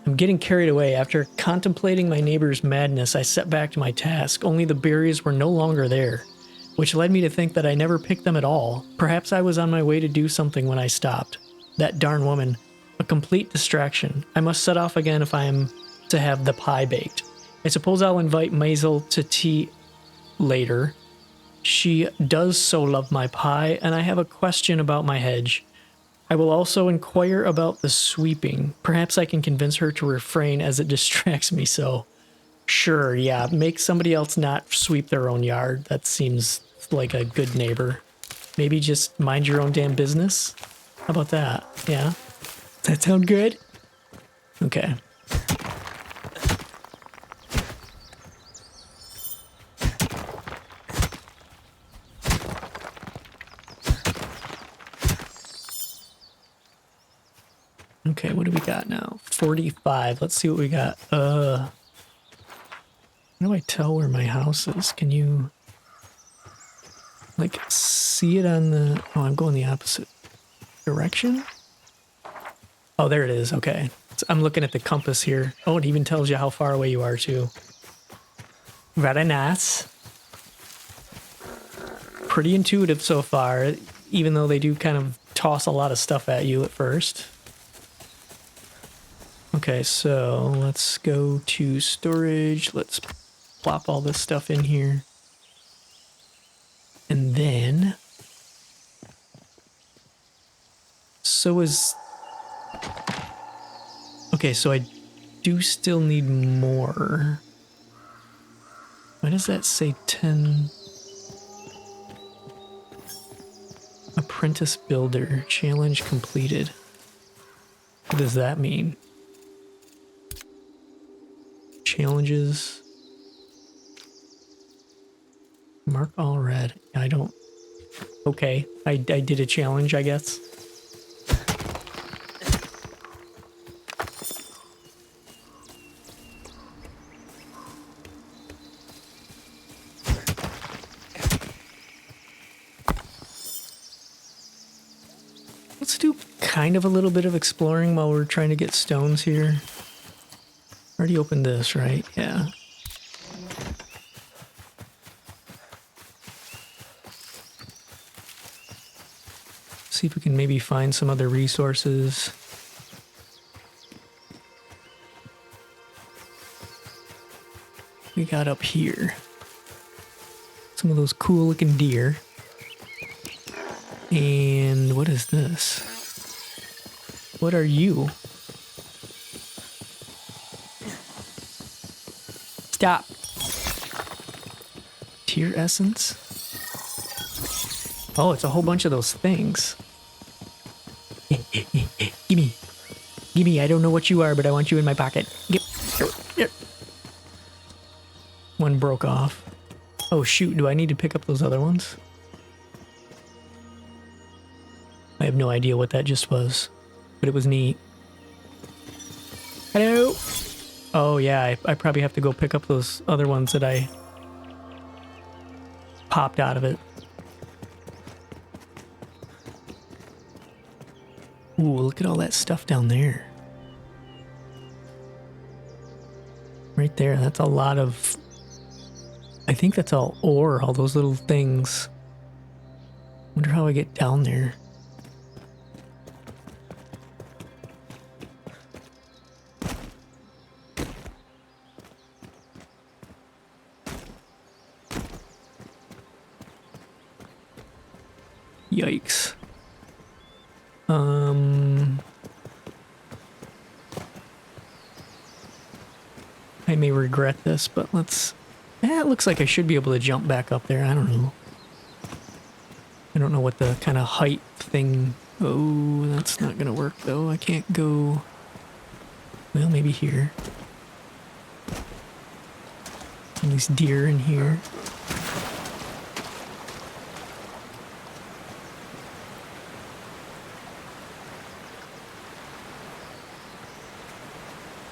I'm getting carried away. After contemplating my neighbor's madness, I set back to my task. Only the berries were no longer there, which led me to think that I never picked them at all. Perhaps I was on my way to do something when I stopped. That darn woman. A complete distraction. I must set off again if I am to have the pie baked. I suppose I'll invite Maisel to tea later. She does so love my pie, and I have a question about my hedge. I will also inquire about the sweeping. Perhaps I can convince her to refrain as it distracts me so. Sure, yeah, make somebody else not sweep their own yard. That seems like a good neighbor. Maybe just mind your own damn business? How about that? Yeah? Does that sound good? Okay. Okay, what do we got now? 45. Let's see what we got. How do I tell where my house is? Can you like see it on the... Oh, I'm going the opposite direction? Oh, there it is. Okay. So I'm looking at the compass here. Oh, it even tells you how far away you are too. Very nice. Pretty intuitive so far, even though they do kind of toss a lot of stuff at you at first. Okay, so let's go to storage. Let's plop all this stuff in here. And then... So is... Okay, so I do still need more. Why does that say 10? Apprentice Builder. Challenge completed. What does that mean? Challenges. Mark all red. I don't... Okay, I did a challenge, I guess. Let's do kind of a little bit of exploring while we're trying to get stones here. Already opened this, right? Yeah. See if we can maybe find some other resources. We got up here some of those cool looking deer. And what is this? What are you? Stop. Tear essence? Oh, it's a whole bunch of those things. Gimme. Gimme, I don't know what you are, but I want you in my pocket. Get. One broke off. Oh shoot, do I need to pick up those other ones? I have no idea what that just was, but it was neat. Hello? Oh yeah, I probably have to go pick up those other ones that I popped out of it. Ooh, look at all that stuff down there. Right there, that's a lot of... I think that's all ore, all those little things. Wonder how I get down there. Yikes. I may regret this, but let's... it looks like I should be able to jump back up there. I don't know. I don't know what the kind of height thing... Oh, that's not gonna work though. I can't go... Well, maybe here. And these deer in here.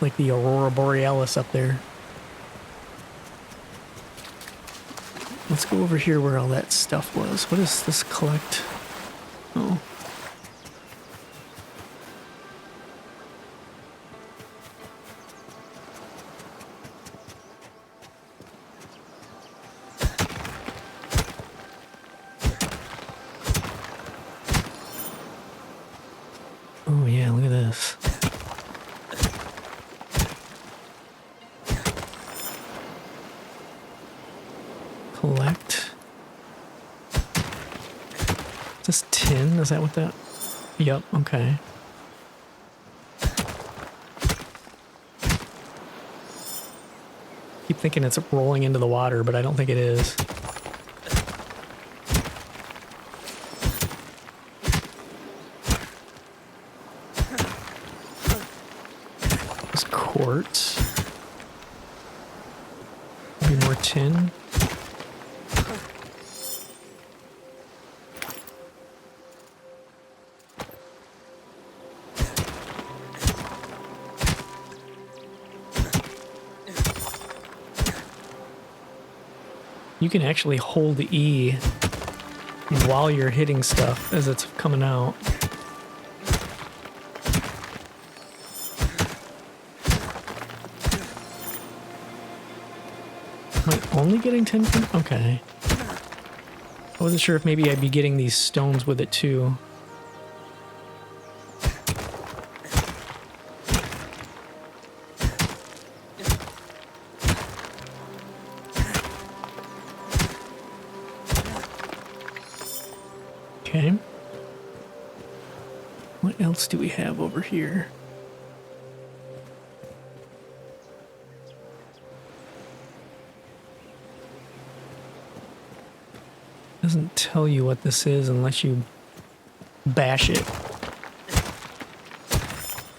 Like the Aurora Borealis up there. Let's go over here where all that stuff was. What does this collect? Oh. Oh yeah, look at this. Collect. Is this tin? Is that what that... Yep, okay. Keep thinking it's rolling into the water, but I don't think it is. There's quartz. Maybe more tin. You can actually hold E while you're hitting stuff as it's coming out. Am I only getting 10? Okay. I wasn't sure if maybe I'd be getting these stones with it too. Okay. What else do we have over here? Doesn't tell you what this is unless you bash it.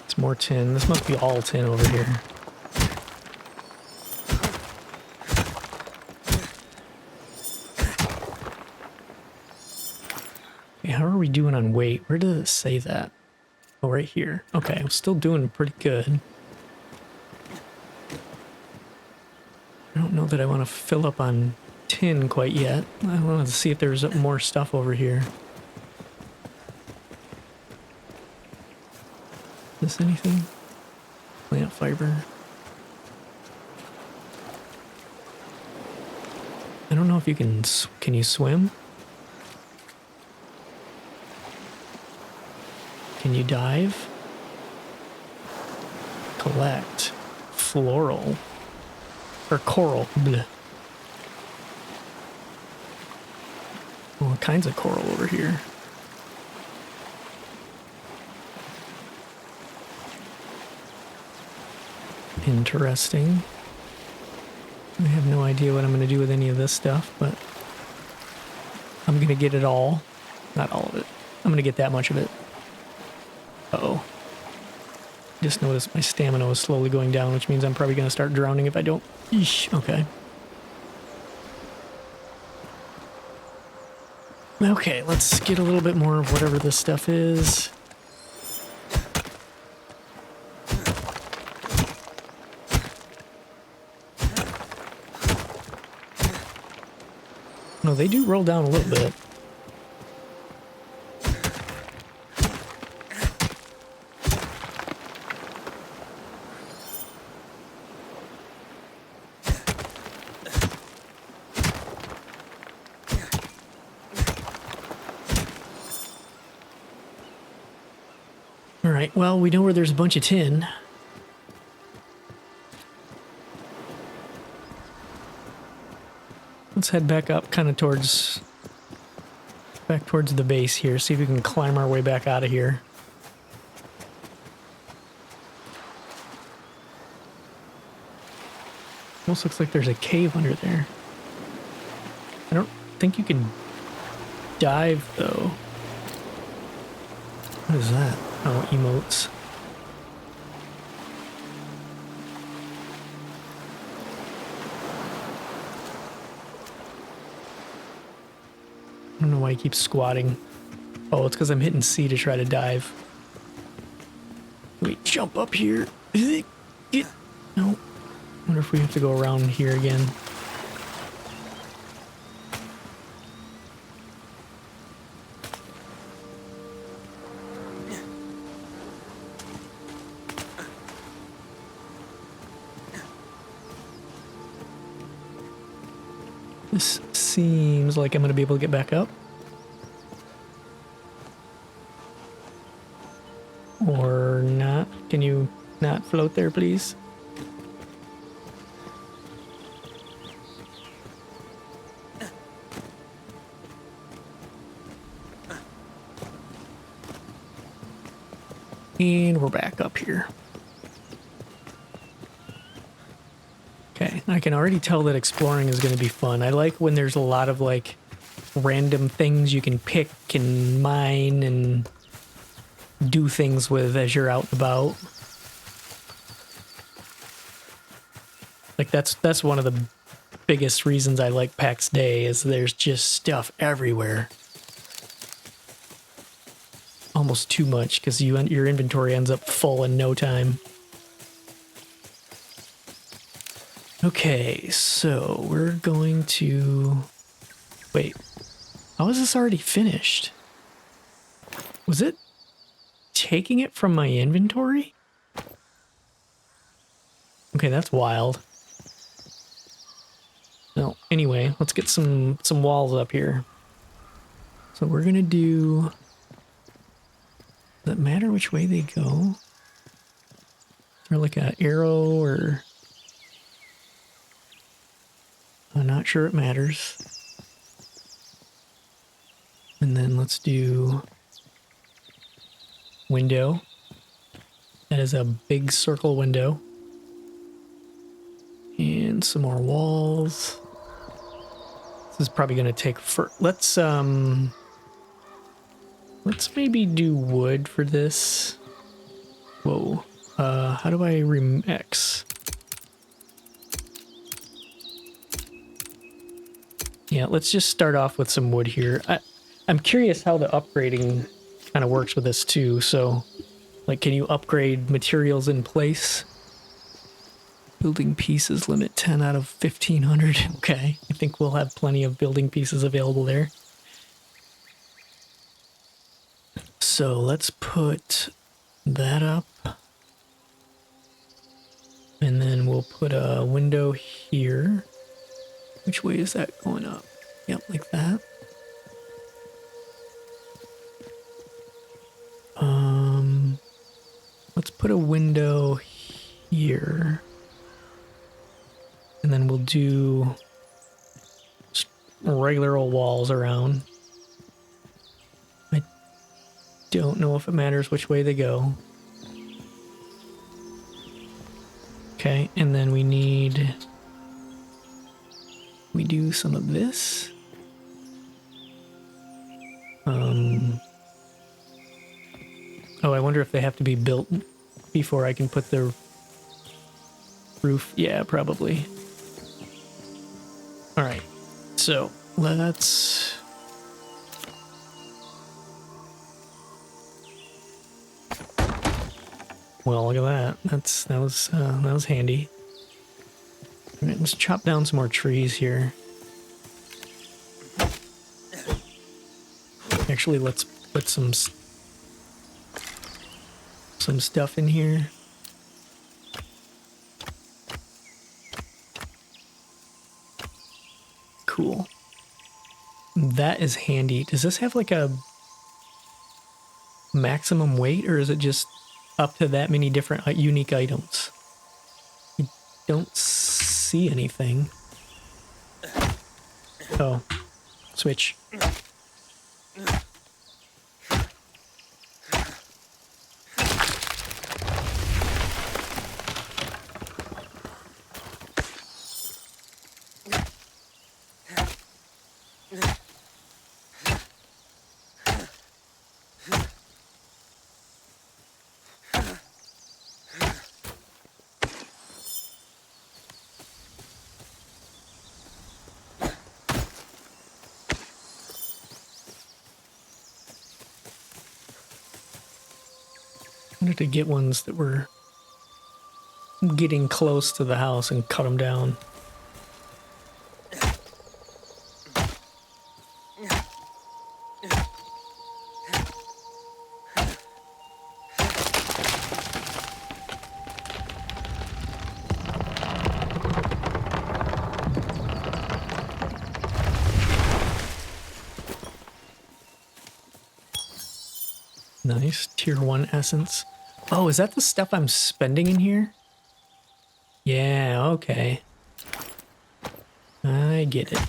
It's more tin. This must be all tin over here. Okay, how are we doing on weight? Where does it say that? Oh, right here. Okay, I'm still doing pretty good. I don't know that I want to fill up on tin quite yet. I wanted to see if there's more stuff over here. Is this anything? Plant fiber. I don't know if you can you swim? Can you dive? Collect. Floral. Or coral. Bleh. All kinds of coral over here. Interesting. I have no idea what I'm going to do with any of this stuff, but I'm going to get it all. Not all of it. I'm going to get that much of it. Uh-oh. Just noticed my stamina was slowly going down, which means I'm probably going to start drowning if I don't. Eesh. Okay. Okay, let's get a little bit more of whatever this stuff is. No, they do roll down a little bit. Alright, well, we know where there's a bunch of tin. Let's head back up kind of towards... back towards the base here, see if we can climb our way back out of here. Almost looks like there's a cave under there. I don't think you can dive, though. What is that? Oh, emotes. I don't know why he keeps squatting. Oh, it's because I'm hitting C to try to dive. Wait, jump up here. Get. No. Wonder if we have to go around here again. This seems like I'm going to be able to get back up. Or not. Can you not float there, please? And we're back up here. Okay, I can already tell that exploring is going to be fun. I like when there's a lot of like random things you can pick and mine and do things with as you're out and about. Like that's one of the biggest reasons I like PAX Day is there's just stuff everywhere. Almost too much because your inventory ends up full in no time. Okay, so we're going to... Wait, how is this already finished? Was it taking it from my inventory? Okay, that's wild. No, anyway, let's get some walls up here. So we're gonna do... Does it matter which way they go? Is there like an arrow or... I'm not sure it matters. And then let's do... window. That is a big circle window. And some more walls. This is probably going to take for... Let's maybe do wood for this. Whoa. How do I X? Yeah, let's just start off with some wood here. I'm curious how the upgrading kind of works with this too. So, like, can you upgrade materials in place? Building pieces limit 10 out of 1500. Okay, I think we'll have plenty of building pieces available there. So let's put that up. And then we'll put a window here. Which way is that going up? Yep, like that. Let's put a window here. And then we'll do just regular old walls around. I don't know if it matters which way they go. Okay, and then we do some of this. Oh, I wonder if they have to be built before I can put the roof. Yeah, probably. All right, so let's... Well, look at that. That was handy. All right, let's chop down some more trees here. Actually, let's put some stuff in here. Cool. That is handy. Does this have like a maximum weight, or is it just up to that many different unique items? I don't see anything. Oh, switch. I wanted to get ones that were getting close to the house and cut them down. Nice. Tier 1 essence. Oh, is that the stuff I'm spending in here? Yeah, okay. I get it.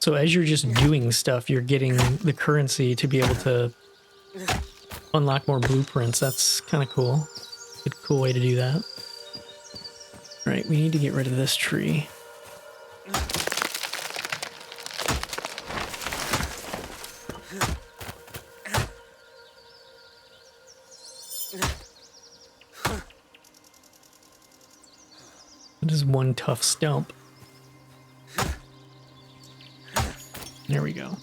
So as you're just doing stuff, you're getting the currency to be able to unlock more blueprints. That's kind of cool. Good, cool way to do that. All right, we need to get rid of this tree. It is one tough stump. There we go.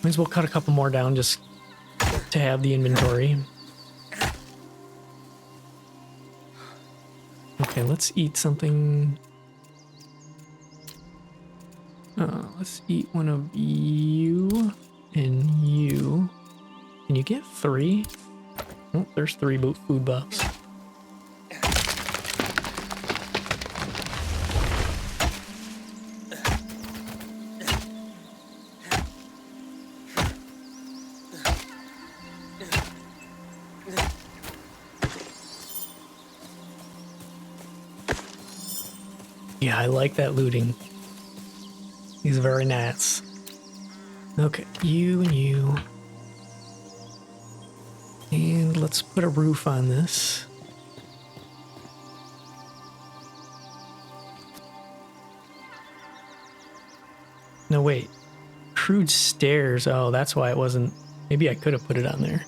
Might as well cut a couple more down just to have the inventory. Okay, let's eat something. Let's eat one of you and you. Can you get 3? Oh, there's 3 food buffs. Yeah, I like that looting. He's very nice. Okay, you and you. And let's put a roof on this. No, wait. Crude stairs. Oh, that's why it wasn't. Maybe I could have put it on there.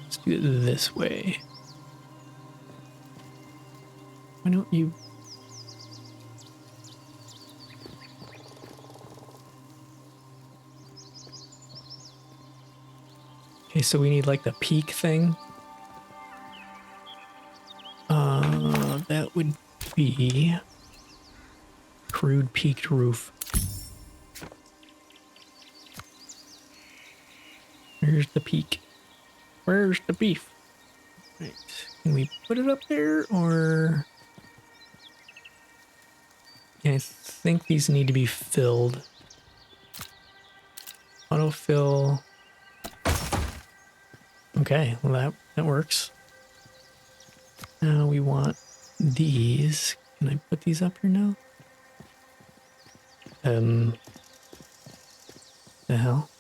Let's do it this way. Why don't you... Okay, so we need like the peak thing. That would be crude peaked roof. Where's the peak? Where's the beef? Right. Can we put it up there or... Yeah, I think these need to be filled. Autofill. Okay, well that works. Now we want these. Can I put these up here now? The hell?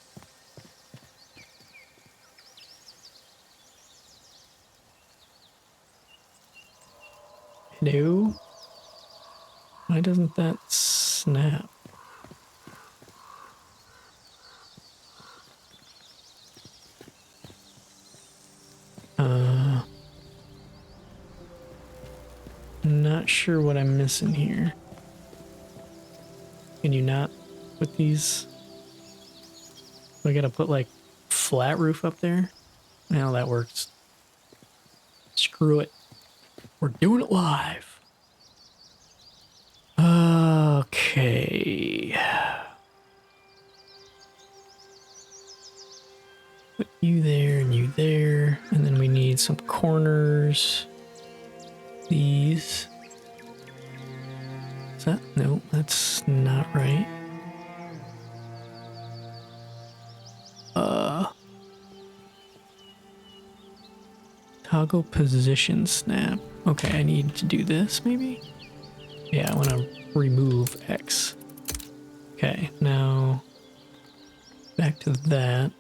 Hello? Why doesn't that snap? Not sure what I'm missing here. Can you not put these? I gotta put like flat roof up there? Now that works. Screw it. We're doing it live. Okay. Put you there and you there. And then we need some corners. These. Is that? No, that's not right. Toggle position snap. Okay, I need to do this maybe? Yeah, I want to remove X. Okay, now back to that.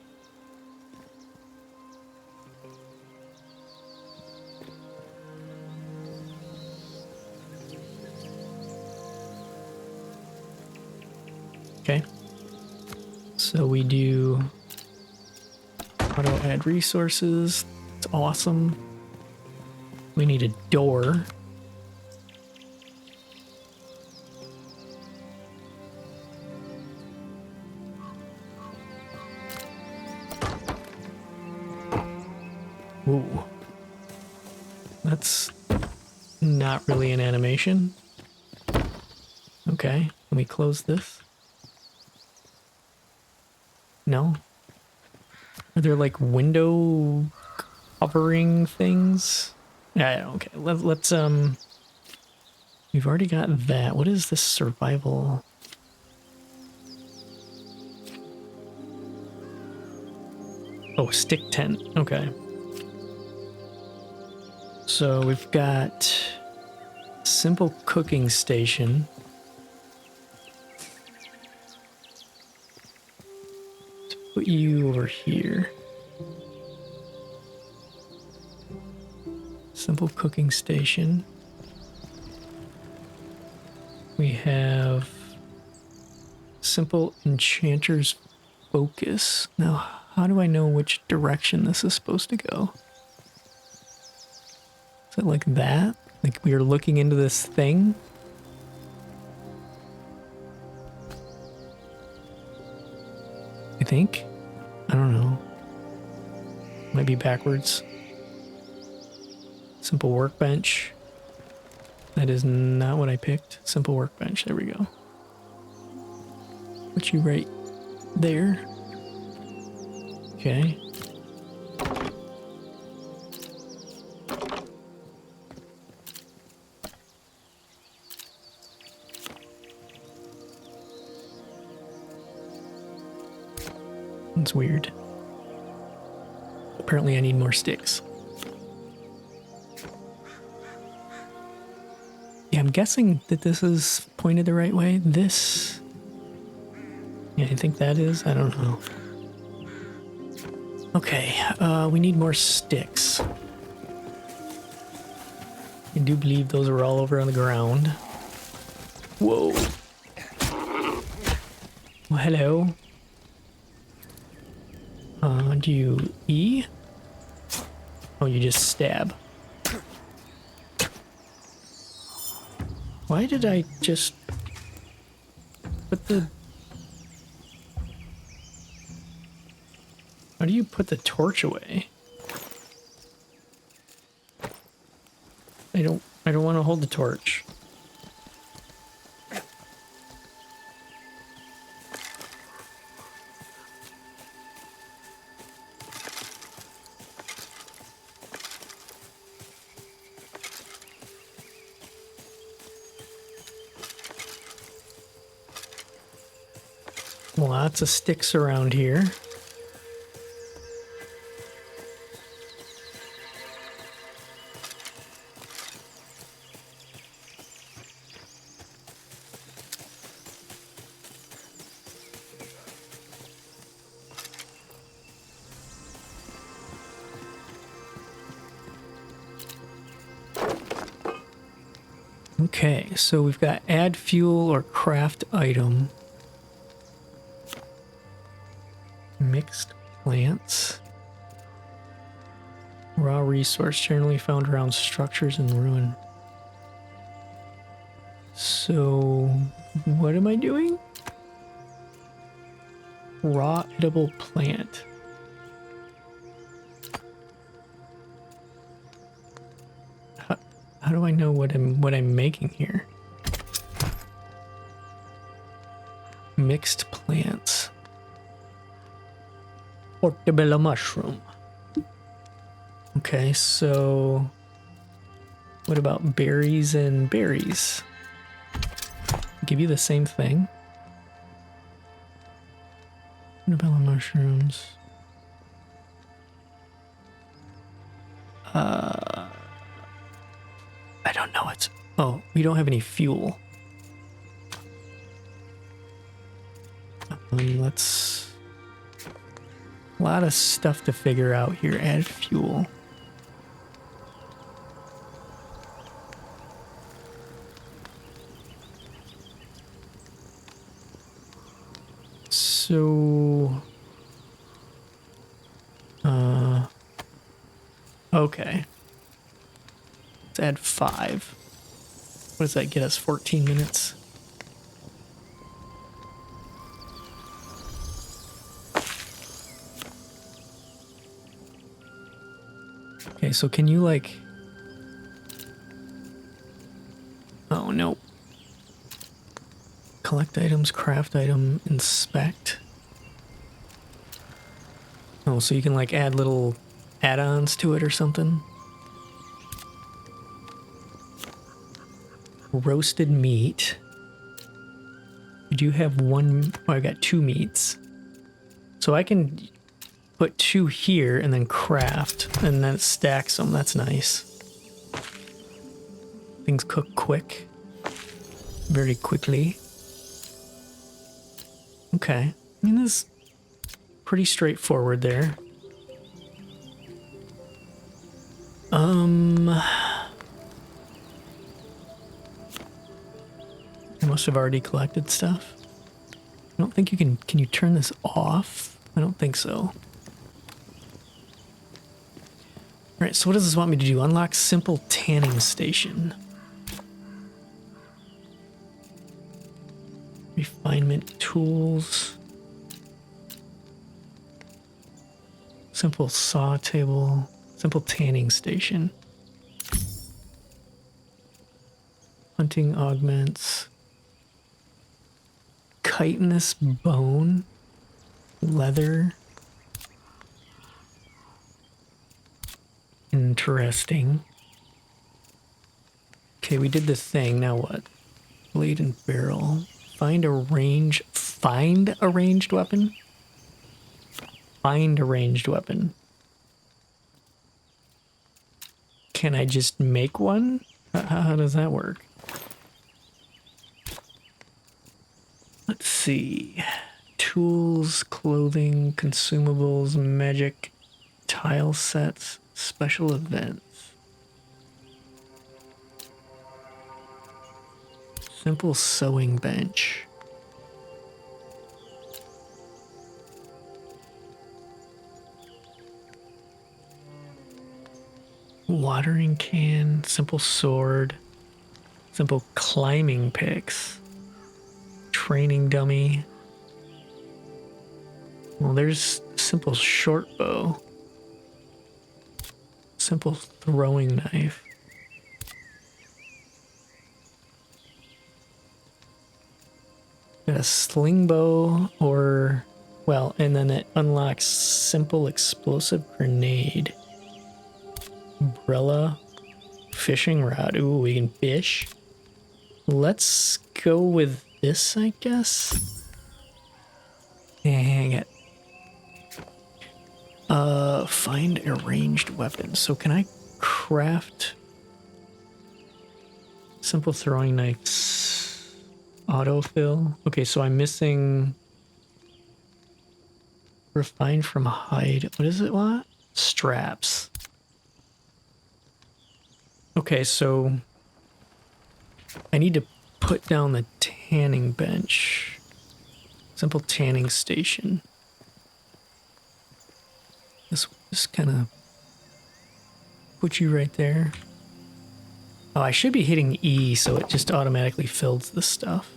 Okay, so we do auto add resources. It's awesome. We need a door. Ooh. That's not really an animation. Okay, let me close this. No? Are there like window covering things? Yeah, okay. Let's we've already got that. What is this survival? Oh, stick tent. Okay. So we've got simple cooking station. Let's put you over here. Simple cooking station. We have simple enchanter's focus. Now, how do I know which direction this is supposed to go? Is it like that? Like we are looking into this thing? I think? I don't know. Might be backwards. Simple workbench. That is not what I picked. Simple workbench. There we go. Put you right there. Okay. That's weird. Apparently I need more sticks. Yeah, I'm guessing that this is pointed the right way. This... Yeah, I think that is. I don't know. Okay, we need more sticks. I do believe those are all over on the ground. Whoa. Well, hello. Do you E? Oh, you just stab. Why did I just put the... How do you put the torch away? I don't want to hold the torch. Lots of sticks around here. Okay, so we've got add fuel or craft item. Mixed plants. Raw resource generally found around structures in ruin. So, what am I doing? Raw edible plant. How do I know what I'm making here? Mixed plants. Portobello mushroom. Okay, so what about berries and berries? Give you the same thing. Portobello mushrooms. I don't know. Oh, we don't have any fuel. Let's... A lot of stuff to figure out here. Add fuel. So... Okay. Let's add 5. What does that get us? 14 minutes? Okay, so can you like... Oh, no. Collect items, craft item, inspect. Oh, so you can like add little add-ons to it or something? Roasted meat. You do have one... Oh, I got 2 meats. So I can put 2 here and then craft, and then it stacks them. That's nice. Things cook quick. Very quickly. Okay. I mean, this is pretty straightforward there. I must have already collected stuff. I don't think you can you turn this off? I don't think so. Alright, so what does this want me to do? Unlock simple tanning station. Refinement tools. Simple saw table. Simple tanning station. Hunting augments. Chitinous bone. Leather. Interesting. Okay, we did the thing. Now what? Blade and barrel. Find a ranged weapon? Find a ranged weapon. Can I just make one? How does that work? Let's see. Tools, clothing, consumables, magic, tile sets, special events. Simple sewing bench. Watering can, simple sword, simple climbing picks, training dummy. Well, there's simple short bow, simple throwing knife. Got a sling bow or, well, and then it unlocks simple explosive grenade. Umbrella, fishing rod. Ooh, we can fish. Let's go with this, I guess. Dang it. Find a ranged weapon. So can I craft simple throwing knives? Autofill. Okay, so I'm missing refined from hide. What does it want? Straps. Okay, so I need to put down the tanning bench. Simple tanning station. This just kind of put you right there. Oh, I should be hitting E so it just automatically fills the stuff.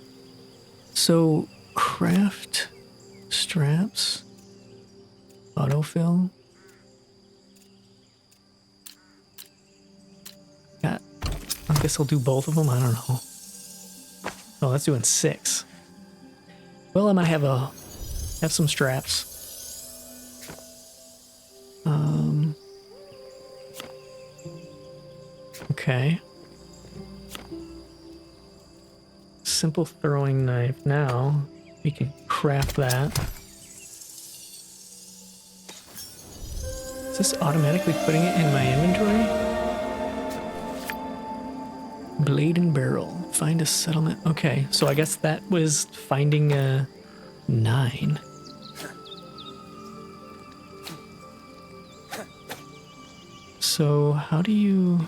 So craft straps, autofill. Got, I guess I'll do both of them. I don't know. Oh, that's doing 6. Well, I might have some straps. Okay. Simple throwing knife. Now we can craft that. Is this automatically putting it in my inventory? Blade and barrel. Find a settlement. Okay, so I guess that was finding a 9. So how do you...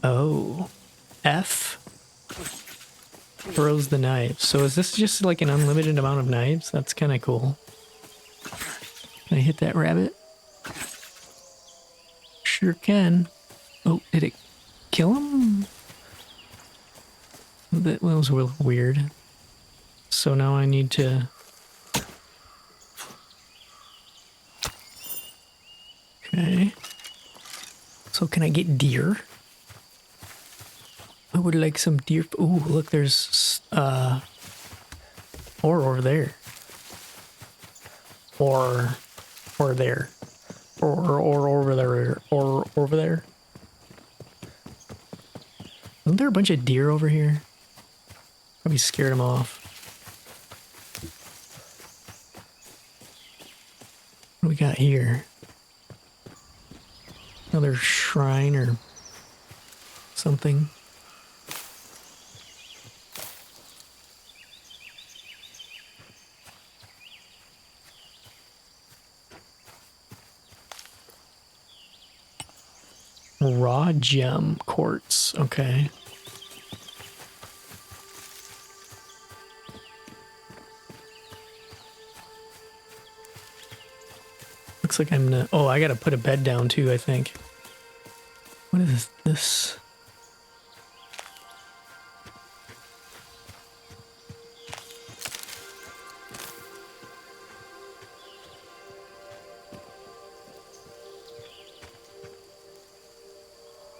Oh, F throws the knives. So is this just like an unlimited amount of knives? That's kind of cool. Can I hit that rabbit? Sure can. Oh, did it kill him? That was real weird. So now I need to... Okay. So can I get deer? I would like some deer. Ooh, look, there's or over there. Or there. Or over there. Or over there. Isn't there a bunch of deer over here? Probably scared them off. we got here? Another shrine or something. Raw gem quartz. Okay. Looks like I'm gonna... Oh, I gotta put a bed down too, I think. What is this?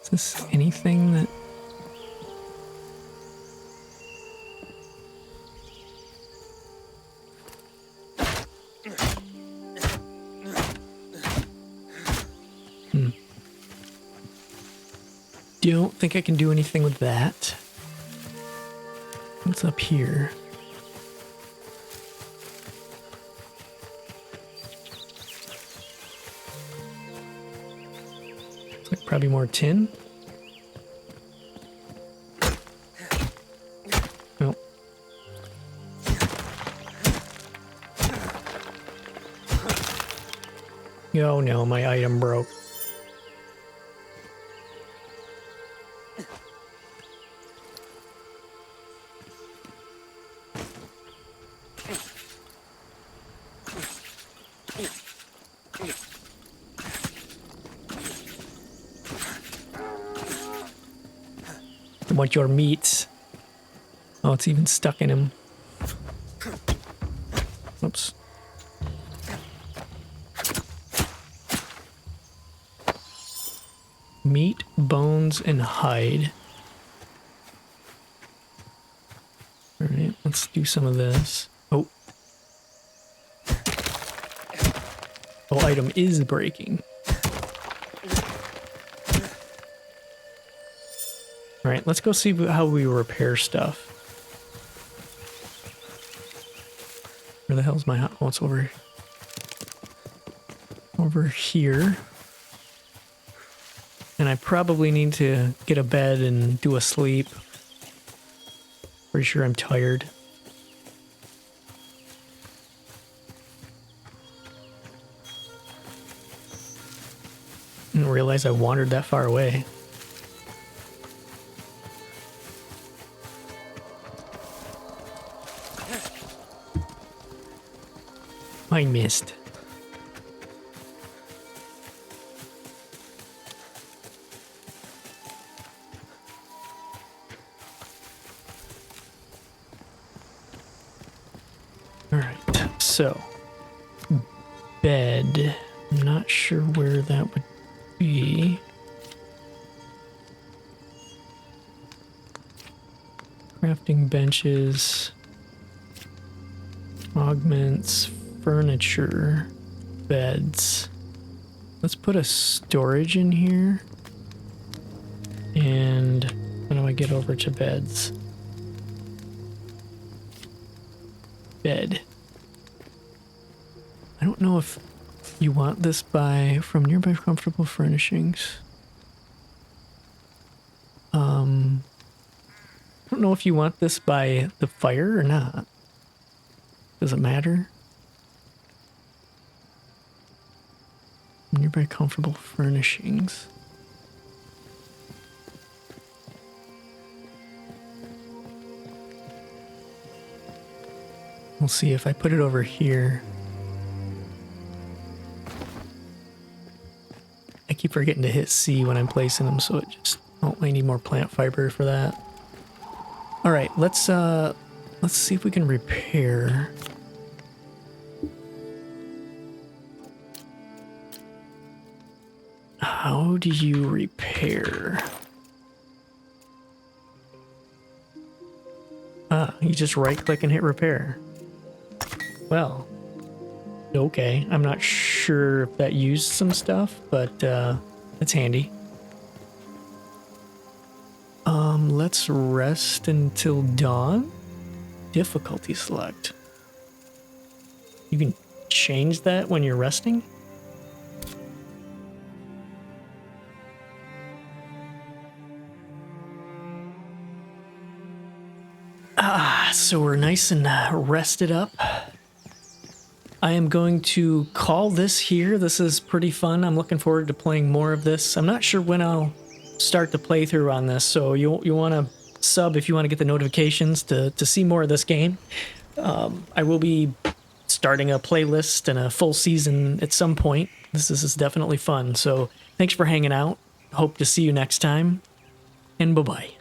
Is this anything that... Don't think I can do anything with that. What's up here? Looks like probably more tin. Nope. Oh no, my item broke. I want your meat. Oh, it's even stuck in him. Oops. Meat, bones, and hide. Alright, let's do some of this. Oh. Oh, item is breaking. Alright, let's go see how we repair stuff. Where the hell's my... Oh, it's over here. And I probably need to get a bed and do a sleep. Pretty sure I'm tired. Didn't realize I wandered that far away. I missed. All right, so bed. I'm not sure where that would be. Crafting benches, augments, furniture, beds. Let's put a storage in here. And how do I get over to beds? Bed. I don't know if you want this from nearby comfortable furnishings. I don't know if you want this by the fire or not. Does it matter? Nearby comfortable furnishings. We'll see if I put it over here. I keep forgetting to hit C when I'm placing them, so it just... Oh, I need more plant fiber for that. All right, let's see if we can repair. How do you repair? Ah, you just right-click and hit repair. Well, okay. I'm not sure if that used some stuff, but it's handy. Let's rest until dawn. Difficulty select. You can change that when you're resting? So we're nice and rested up. I am going to call this here. This is pretty fun. I'm looking forward to playing more of this. I'm not sure when I'll start the playthrough on this, so you want to sub if you want to get the notifications to see more of this game. I will be starting a playlist and a full season at some point. This is definitely fun, so thanks for hanging out. Hope to see you next time, and bye-bye.